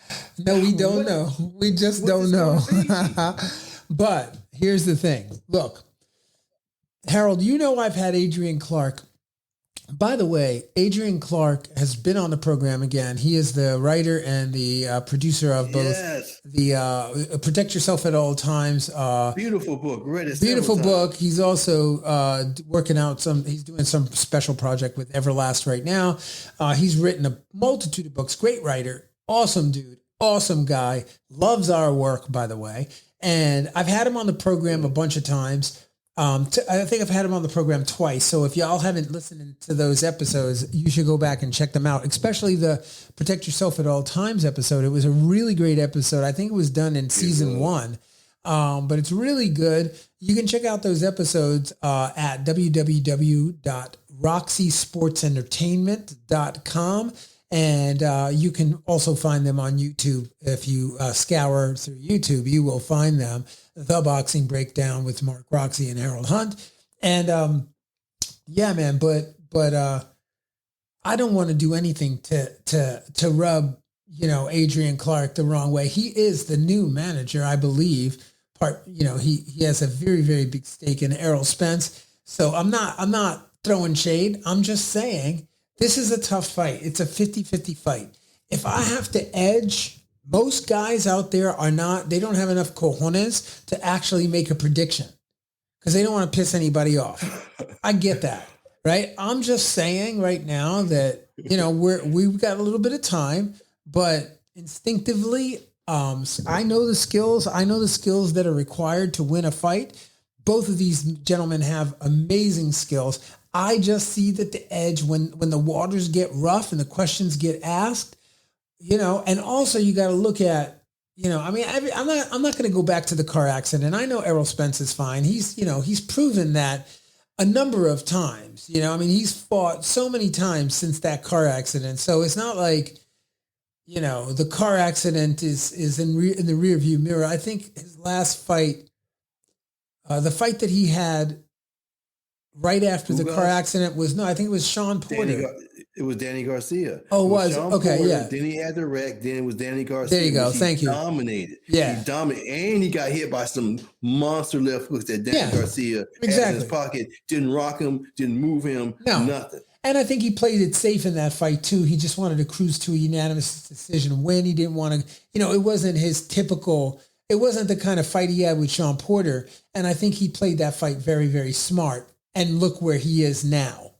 we don't know. We just don't know. But here's the thing. Look, Harold, I've had Adrian Clark. By the way, Adrian Clark has been on the program again. He is the writer and the producer of both the Protect Yourself at All Times. Beautiful book. Read it. Beautiful book. He's also working out he's doing some special project with Everlast right now. He's written a multitude of books. Great writer. Awesome dude. Awesome guy. Loves our work, by the way. And I've had him on the program a bunch of times. I think I've had him on the program twice. So if y'all haven't listened to those episodes, you should go back and check them out, especially the Protect Yourself at All Times episode. It was a really great episode. I think it was done in season 1, but it's really good. You can check out those episodes at www.roxysportsentertainment.com. And you can also find them on YouTube. If you scour through YouTube, you will find them. The Boxing Breakdown with Mark Roxey and Errol Hunt. And yeah, man, but I don't want to do anything to rub, Adrian Clark the wrong way. He is the new manager, I believe. He has a very, very big stake in Errol Spence. So I'm not throwing shade. I'm just saying this is a tough fight. It's a 50-50 fight. If I have to edge, most guys out there they don't have enough cojones to actually make a prediction because they don't want to piss anybody off. I get that, right? I'm just saying right now that, we've got a little bit of time, but instinctively, I know the skills. I know the skills that are required to win a fight. Both of these gentlemen have amazing skills. I just see that the edge when the waters get rough and the questions get asked, and also you got to look at, I'm not going to go back to the car accident. I know Errol Spence is fine. He's proven that a number of times, he's fought so many times since that car accident. So it's not like, the car accident is in the rear view mirror. I think his last fight, the fight that he had right after the car accident was, no, I think it was Sean Porter. It was Danny Garcia. Oh, was Sean okay, Porter, yeah. Then he had the wreck. Then it was Danny Garcia. There you go. Thank you. Dominated. Yeah, he dominated, and he got hit by some monster left hooks that Danny Garcia had in his pocket. Didn't rock him. Didn't move him. No. Nothing. And I think he played it safe in that fight too. He just wanted to cruise to a unanimous decision when he didn't want to. It wasn't his typical. It wasn't the kind of fight he had with Sean Porter. And I think he played that fight very, very smart. And look where he is now.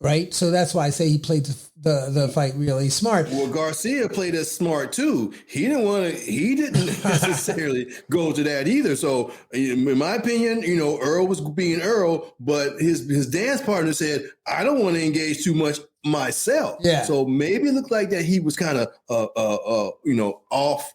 Right. So that's why I say he played the fight really smart. Well, Garcia played it smart too. He didn't necessarily go to that either. So in my opinion, Errol was being Errol, but his dance partner said, I don't want to engage too much myself. Yeah. So maybe it looked like that he was kind of not off,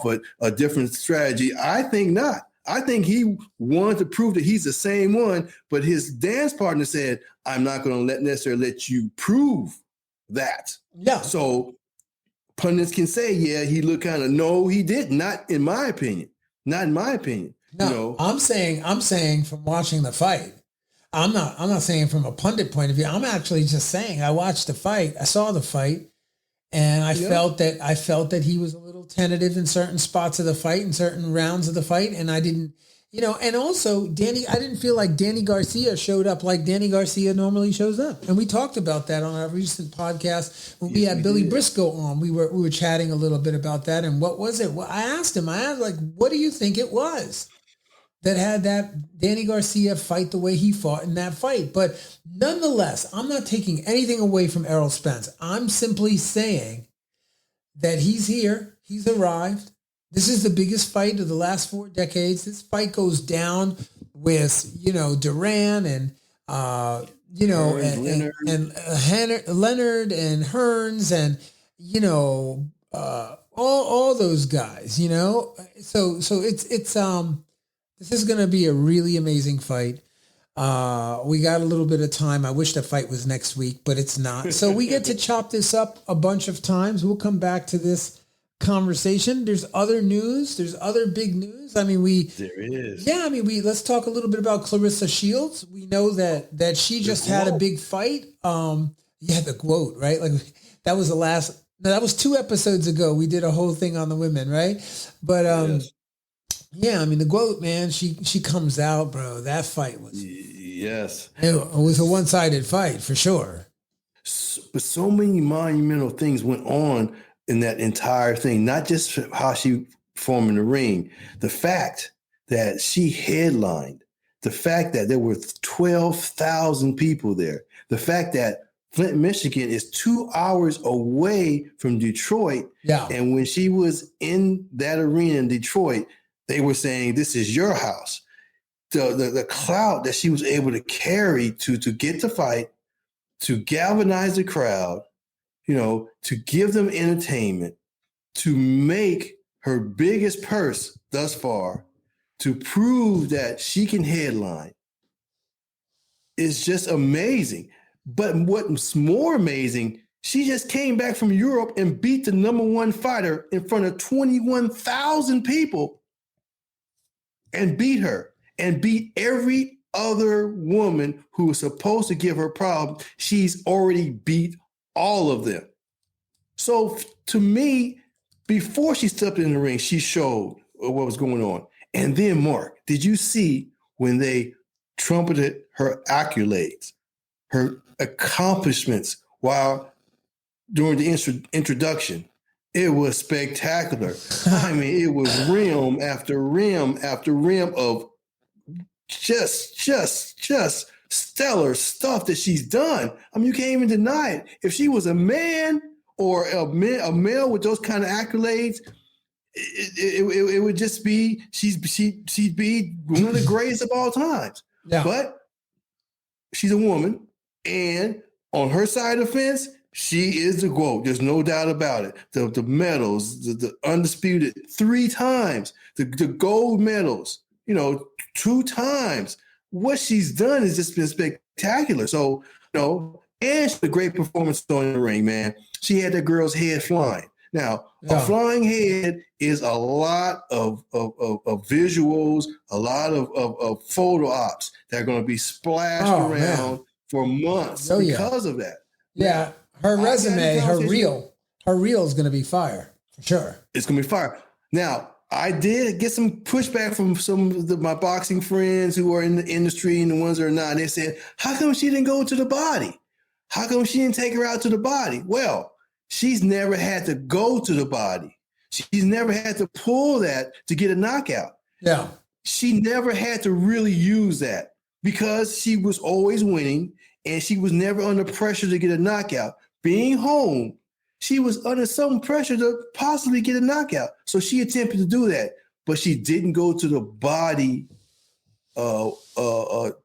but a different strategy. I think not. I think he wanted to prove that he's the same one, but his dance partner said, I'm not going to necessarily let you prove that. Yeah. So pundits can say, yeah, he looked kind of, no, he did. Not in my opinion. Not in my opinion. No, I'm saying from watching the fight, I'm not saying from a pundit point of view. I'm actually just saying I watched the fight. I saw the fight. And I felt that he was a little tentative in certain spots of the fight, in certain rounds of the fight. And I didn't, and also I didn't feel like Danny Garcia showed up like Danny Garcia normally shows up. And we talked about that on our recent podcast when we had Billy Briscoe on. We were chatting a little bit about that. And what was it? Well, I asked like, what do you think it was that had that Danny Garcia fight the way he fought in that fight? But nonetheless, I'm not taking anything away from Errol Spence. I'm simply saying that he's here. He's arrived. This is the biggest fight of the last 4 decades. This fight goes down with, Duran and, Leonard and Hearns and, all those guys, So it's this is going to be a really amazing fight. We got a little bit of time. I wish the fight was next week, but it's not. So we get to chop this up a bunch of times. We'll come back to this conversation. There's other news. There's other big news. There is. Yeah, let's talk a little bit about Clarissa Shields. We know that she just had a big fight. The quote, right? Like that was that was 2 episodes ago. We did a whole thing on the women, right? But yes. Yeah, the GOAT, man, she comes out, bro. That fight was... Yes. It was a one-sided fight, for sure. But so many monumental things went on in that entire thing, not just how she performed in the ring. The fact that she headlined, the fact that there were 12,000 people there, the fact that Flint, Michigan is 2 hours away from Detroit. Yeah. And when she was in that arena in Detroit, they were saying, this is your house. The clout that she was able to carry to get the fight, to galvanize the crowd, to give them entertainment, to make her biggest purse thus far, to prove that she can headline, is just amazing. But what's more amazing, she just came back from Europe and beat the number 1 fighter in front of 21,000 people. And beat her and beat every other woman who was supposed to give her problems. She's already beat all of them. So to me, before she stepped in the ring, she showed what was going on. And then, Mark, did you see when they trumpeted her accolades, her accomplishments during the introduction? It was spectacular. It was rim after rim after rim of just stellar stuff that she's done. You can't even deny it. If she was a man or a male with those kind of accolades, it would just be she'd be one of the greatest of all times. Yeah. But she's a woman, and on her side of the fence, she is the GOAT. There's no doubt about it. The medals, the undisputed 3 times, the gold medals, 2 times. What she's done has just been spectacular. So, and she's a great performance on the ring, man. She had that girl's head flying. Now, a flying head is a lot of visuals, a lot of photo ops that are going to be splashed around for months because of that. Yeah, her resume, her reel is going to be fire for sure. It's going to be fire. Now, I did get some pushback from some of my boxing friends who are in the industry and the ones that are not. They said, how come she didn't go to the body? How come she didn't take her out to the body? Well, she's never had to go to the body. She's never had to pull that to get a knockout. Yeah. She never had to really use that because she was always winning and she was never under pressure to get a knockout. Being home, she was under some pressure to possibly get a knockout. So she attempted to do that, but she didn't go to the body to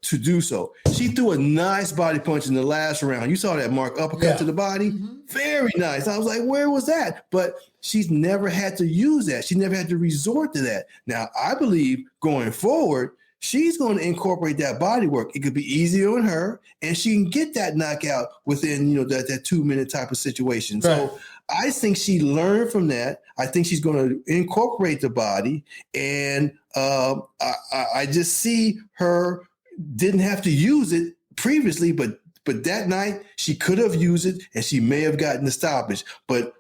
do so. She threw a nice body punch in the last round. You saw that, Mark, uppercut to the body. Mm-hmm. Very nice. I was like, where was that? But she's never had to use that. She never had to resort to that. Now, I believe going forward, she's going to incorporate that body work. It could be easier on her, and she can get that knockout within, that 2-minute type of situation. Right. So I think she learned from that. I think she's going to incorporate the body, and I just see her didn't have to use it previously, but that night she could have used it, and she may have gotten the stoppage. But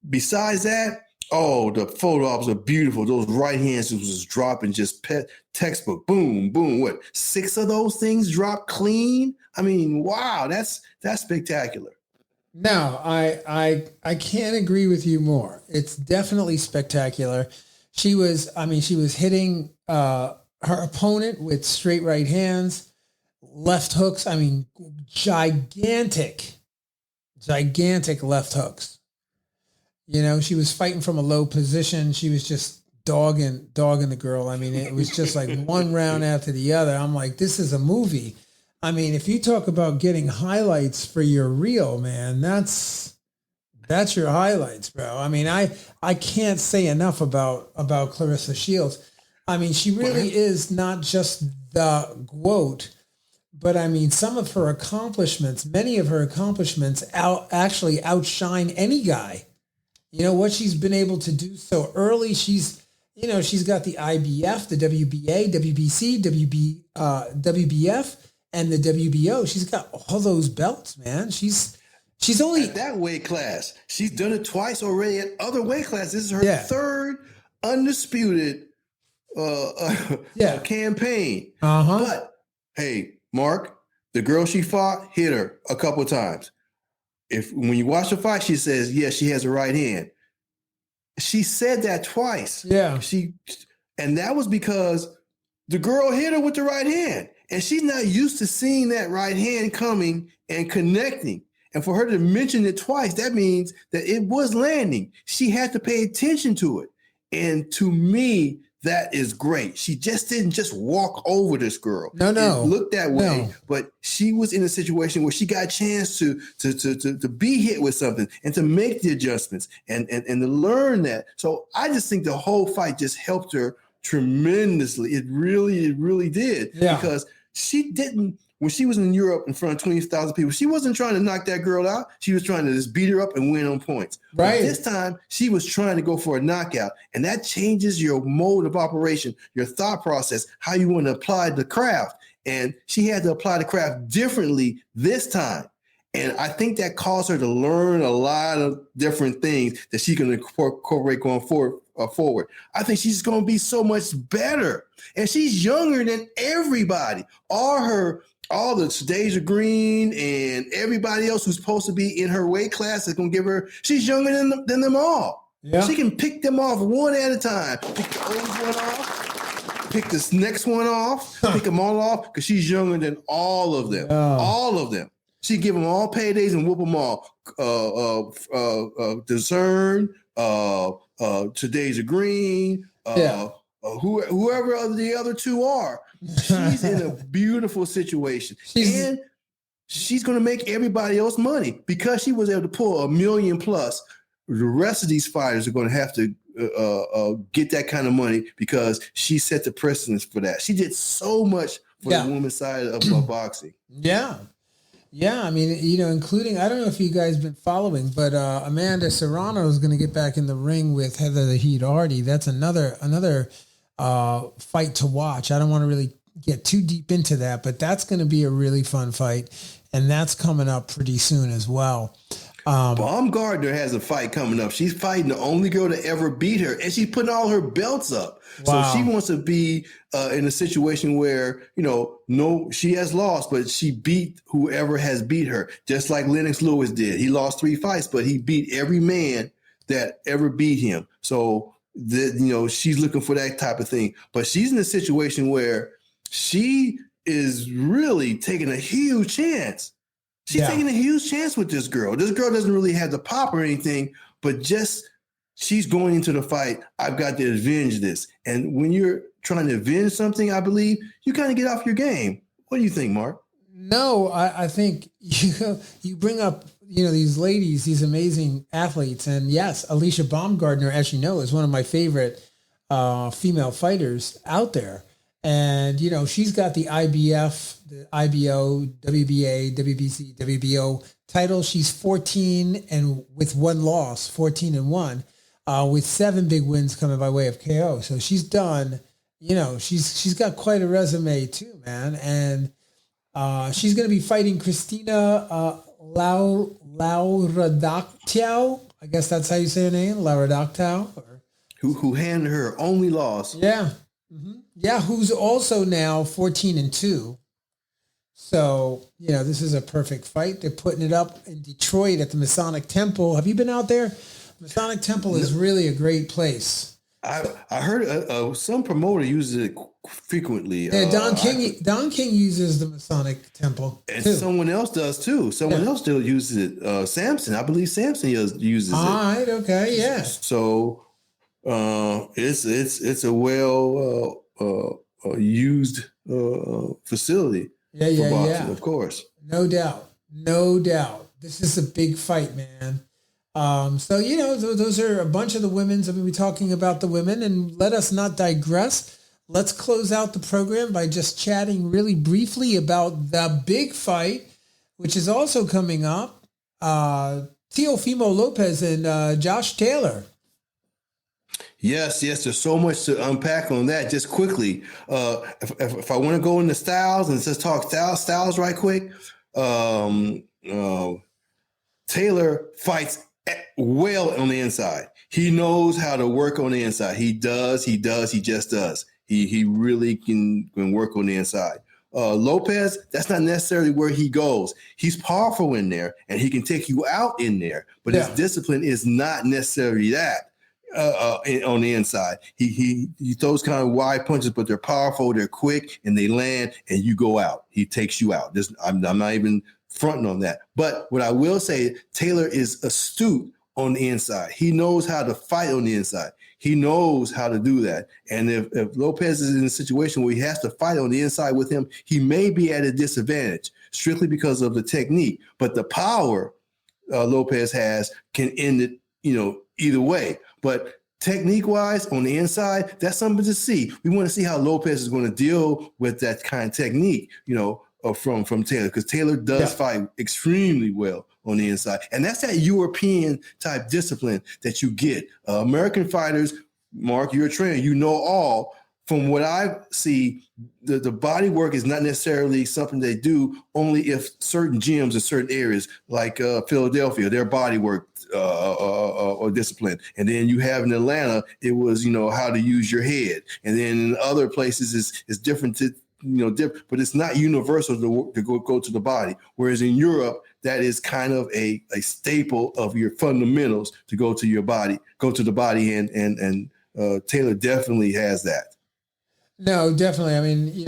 besides that, the photo ops are beautiful. Those right hands was dropping just textbook. Boom, boom. What? 6 of those things dropped clean? I mean, wow, that's spectacular. No, I can't agree with you more. It's definitely spectacular. She was hitting her opponent with straight right hands, left hooks. I mean, gigantic left hooks. She was fighting from a low position. She was just dogging the girl. I mean, it was just like one round after the other. I'm like, this is a movie. I mean, if you talk about getting highlights for your reel, man, that's your highlights, bro. I mean, I can't say enough about Claressa Shields. I mean, she really is not just the GOAT, but I mean, many of her accomplishments actually outshine any guy. What she's been able to do so early. She's got the IBF, the WBA, WBC, WBF, and the WBO. She's got all those belts, man. She's only at that weight class. She's done it twice already at other weight classes. This is her third undisputed campaign. But hey, Mark, the girl she fought hit her a couple of times. When you watch the fight, she says, yes, she has a right hand. She said that twice. Yeah. And that was because the girl hit her with the right hand. And she's not used to seeing that right hand coming and connecting. And for her to mention it twice, that means that it was landing. She had to pay attention to it. And to me, that is great. She just didn't just walk over this girl. No. It looked that way, but she was in a situation where she got a chance to be hit with something and to make the adjustments and to learn that. So I just think the whole fight just helped her tremendously. It really did. Yeah. Because she didn't, when she was in Europe in front of 20,000 people, she wasn't trying to knock that girl out. She was trying to just beat her up and win on points. Right. But this time, she was trying to go for a knockout. And that changes your mode of operation, your thought process, how you want to apply the craft. And she had to apply the craft differently this time. And I think that caused her to learn a lot of different things that she can incorporate going forward. I think she's going to be so much better. And she's younger than everybody. All the Deja Green and everybody else who's supposed to be in her weight class is going to give her, she's younger than them all. Yeah. She can pick them off one at a time. Pick the old one off, pick this next one off, pick them all off because she's younger than all of them. All of them. She give them all paydays and whoop them all. Discern, Deja Green, whoever the other two are. She's in a beautiful situation. And she's going to make everybody else money because she was able to pull $1 million plus. The rest of these fighters are going to have to get that kind of money because she set the precedence for that. She did so much for the women's side of boxing. Yeah. Yeah, I mean, including, I don't know if you guys been following, but Amanda Serrano is going to get back in the ring with Heather the Heat Hardy. That's another fight to watch. I don't want to really get too deep into that, but that's going to be a really fun fight, and that's coming up pretty soon as well. Baumgardner has a fight coming up. She's fighting the only girl to ever beat her, and she's putting all her belts up. Wow. So she wants to be in a situation where, no, she has lost, but she beat whoever has beat her, just like Lennox Lewis did. He lost 3 fights, but he beat every man that ever beat him. So, she's looking for that type of thing. But she's in a situation where she is really taking a huge chance. She's taking a huge chance with this girl. This girl doesn't really have the pop or anything, but just she's going into the fight. I've got to avenge this. And when you're trying to avenge something, I believe you kind of get off your game. What do you think, Mark? No, I think you bring up, these ladies, these amazing athletes. And yes, Alicia Baumgardner, as you know, is one of my favorite female fighters out there. And, she's got the IBF, the IBO, WBA, WBC, WBO title. She's 14 and with 1 loss, 14-1, with 7 big wins coming by way of KO. So she's done, she's got quite a resume too, man. And she's going to be fighting Christina Lauradactau. I guess that's how you say her name, Lauradactau. Who handed her only loss. Yeah. Mm-hmm. Yeah, who's also now 14-2. So, this is a perfect fight. They're putting it up in Detroit at the Masonic Temple. Have you been out there? Masonic Temple is really a great place. I heard some promoter uses it frequently. Yeah, Don King uses the Masonic Temple and too. Someone else does too. Someone else still uses it. Samson, I believe Samson uses it. All right, okay, yeah. So it's a well used facility for boxing, of course. No doubt. This is a big fight, man. So, those are a bunch of the women's. I mean, we're talking about the women, and let us not digress. Let's close out the program by just chatting really briefly about the big fight, which is also coming up. Teofimo Lopez and Josh Taylor. Yes, there's so much to unpack on that. Just quickly, if I want to go into styles and just talk styles right quick, Taylor fights well on the inside. He knows how to work on the inside. He just does. He really can work on the inside. Lopez, that's not necessarily where he goes. He's powerful in there, and he can take you out in there, but his discipline is not necessarily that. On the inside, he throws kind of wide punches, but they're powerful, they're quick, and they land, and you go out. He takes you out. I'm not even fronting on that. But what I will say, Taylor is astute on the inside. He knows how to fight on the inside. He knows how to do that. And if Lopez is in a situation where he has to fight on the inside with him, he may be at a disadvantage strictly because of the technique. But the power Lopez has can end it, either way. But technique-wise, on the inside, that's something to see. We want to see how Lopez is going to deal with that kind of technique, from Taylor, because Taylor does fight extremely well on the inside. And that's that European type discipline that you get. American fighters, Mark, you're a trainer, all. From what I see, the body work is not necessarily something they do only if certain gyms in certain areas, like Philadelphia, their body work or discipline. And then you have in Atlanta, it was, how to use your head. And then in other places, it's different but it's not universal to go to the body. Whereas in Europe, that is kind of a staple of your fundamentals to go to your body, go to the body. And Taylor definitely has that. No, definitely. I mean,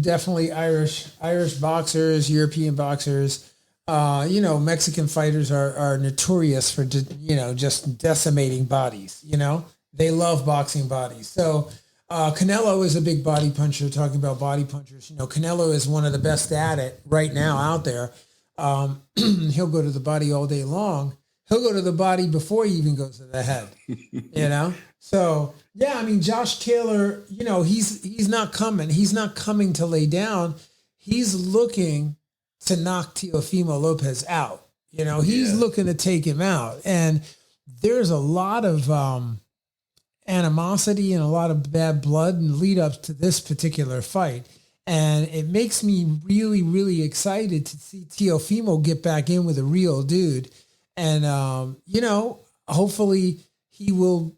definitely Irish boxers, European boxers, Mexican fighters are notorious for, just decimating bodies. They love boxing bodies. So Canelo is a big body puncher, talking about body punchers. Canelo is one of the best at it right now out there. He'll go to the body all day long. He'll go to the body before he even goes to the head, So, yeah, I mean, Josh Taylor, he's not coming. He's not coming to lay down. He's looking to knock Teofimo Lopez out. He's looking to take him out. And there's a lot of animosity and a lot of bad blood and lead up to this particular fight. And it makes me really, really excited to see Teofimo get back in with a real dude. And, hopefully he will,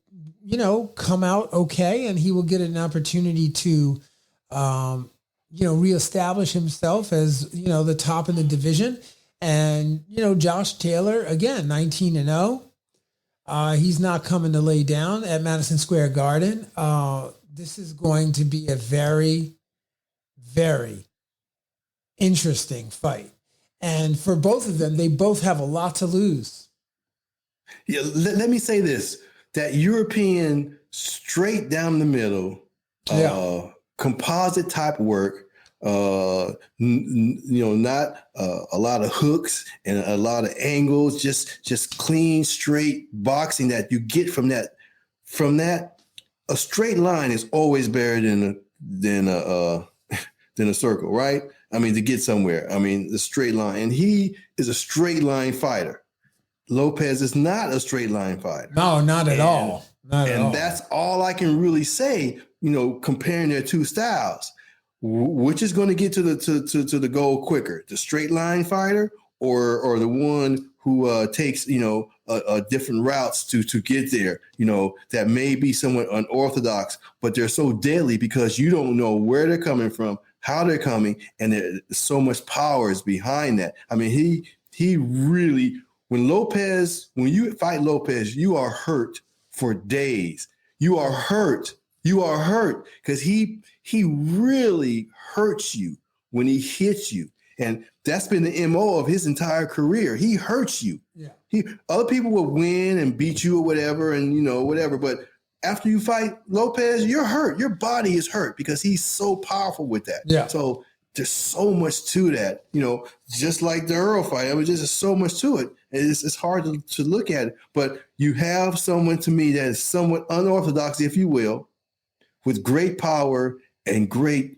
come out okay, and he will get an opportunity to, reestablish himself as, the top in the division. And, Josh Taylor, again, 19-0. He's not coming to lay down at Madison Square Garden. This is going to be a very, very interesting fight. And for both of them, they both have a lot to lose. Yeah, let me say this, that European straight down the middle, composite type work, not a lot of hooks and a lot of angles, just clean, straight boxing that you get from that. A straight line is always better than a circle, right? I mean, to get somewhere. I mean, the straight line, and he is a straight line fighter. Lopez is not a straight line fighter. No, not at all. Not at all. And that's all I can really say, comparing their two styles. Which is going to get to the goal quicker, the straight line fighter or the one who takes, different routes to get there, that may be somewhat unorthodox, but they're so deadly because you don't know where they're coming from, how they're coming, and there's so much power is behind that. I mean, he really, when you fight Lopez, you are hurt for days. You are hurt because he really hurts you when he hits you. And that's been the MO of his entire career. He hurts you. Yeah. Other people will win and beat you or whatever, and whatever. But after you fight Lopez, you're hurt. Your body is hurt because he's so powerful with that. Yeah. So there's so much to that, just like the Errol fight. I mean, there's so much to it. It's hard to look at it. But you have someone, to me, that is somewhat unorthodox, if you will, with great power and great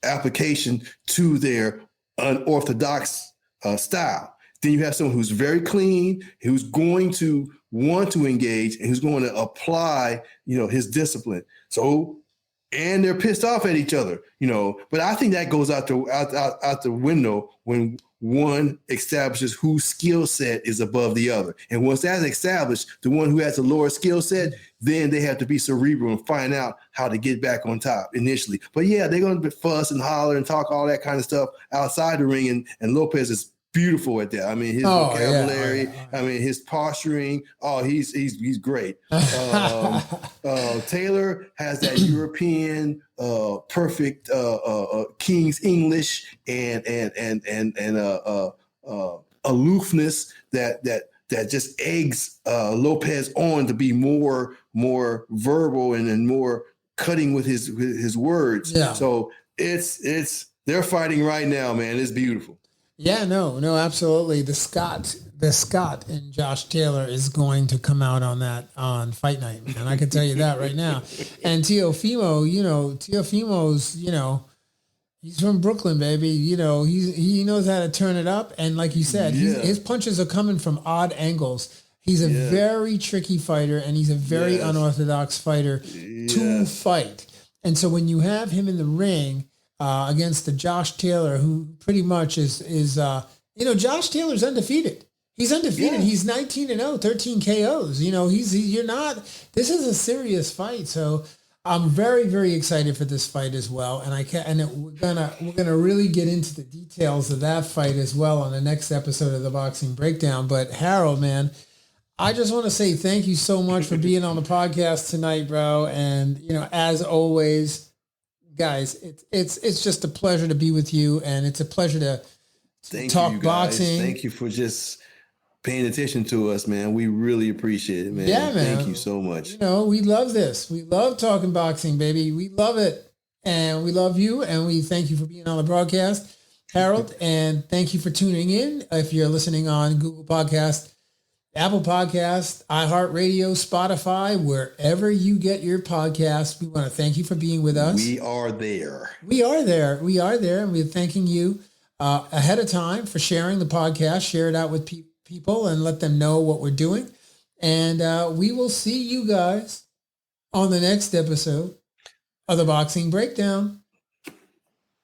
application to their unorthodox style. Then you have someone who's very clean, who's going to want to engage, and who's going to apply, his discipline. So, and they're pissed off at each other, But I think that goes out the window when one establishes whose skill set is above the other. And once that's established, the one who has a lower skill set, then they have to be cerebral and find out how to get back on top initially. But yeah, they're going to fuss and holler and talk all that kind of stuff outside the ring. And Lopez is beautiful at that. I mean, his vocabulary, I mean, his posturing. Oh, he's great. Taylor has that European perfect King's English and aloofness that just eggs Lopez on to be more verbal and more cutting with his words. Yeah. So they're fighting right now, man. It's beautiful. Yeah, no, absolutely. The Scott and Josh Taylor is going to come out on Fight Night, man. I can tell you that right now. And Teofimo's, he's from Brooklyn, baby. He knows how to turn it up. And like you said, his punches are coming from odd angles. He's a very tricky fighter, and he's a very unorthodox fighter to fight. And so when you have him in the ring against the Josh Taylor, who pretty much is Josh Taylor's undefeated. He's undefeated. Yeah. He's 19-0, 13 KOs. This is a serious fight. So I'm very, very excited for this fight as well. And we're gonna really get into the details of that fight as well on the next episode of the Boxing Breakdown. But Harold, man, I just want to say thank you so much for being on the podcast tonight, bro. And as always, guys, it's just a pleasure to be with you, and it's a pleasure to talk boxing. Thank you for just paying attention to us, man. We really appreciate it, man. Yeah, man. Thank you so much. We love this. We love talking boxing, baby. We love it, and we love you, and we thank you for being on the broadcast, Harold. And thank you for tuning in. If you're listening on Google Podcast, Apple Podcast, iHeartRadio, Spotify, wherever you get your podcasts, we want to thank you for being with us. We are there. We are there. And we're thanking you ahead of time for sharing the podcast. Share it out with people and let them know what we're doing. And we will see you guys on the next episode of the Boxing Breakdown.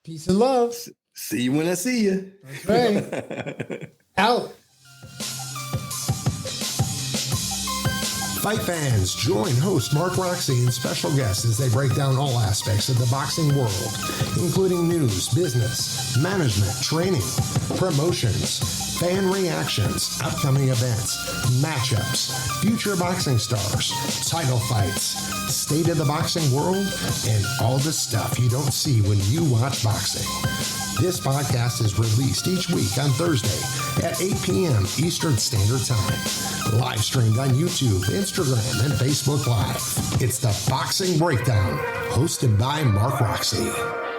Peace and love. See you when I see you. That's right. Out. Fight fans, join host Mark Roxey and special guests as they break down all aspects of the boxing world, including news, business, management, training, promotions, fan reactions, upcoming events, matchups, future boxing stars, title fights, state of the boxing world, and all the stuff you don't see when you watch boxing. This podcast is released each week on Thursday at 8 p.m. Eastern Standard Time. Live streamed on YouTube, Instagram, and Facebook Live. It's the Boxing Breakdown, hosted by Mark Roxey.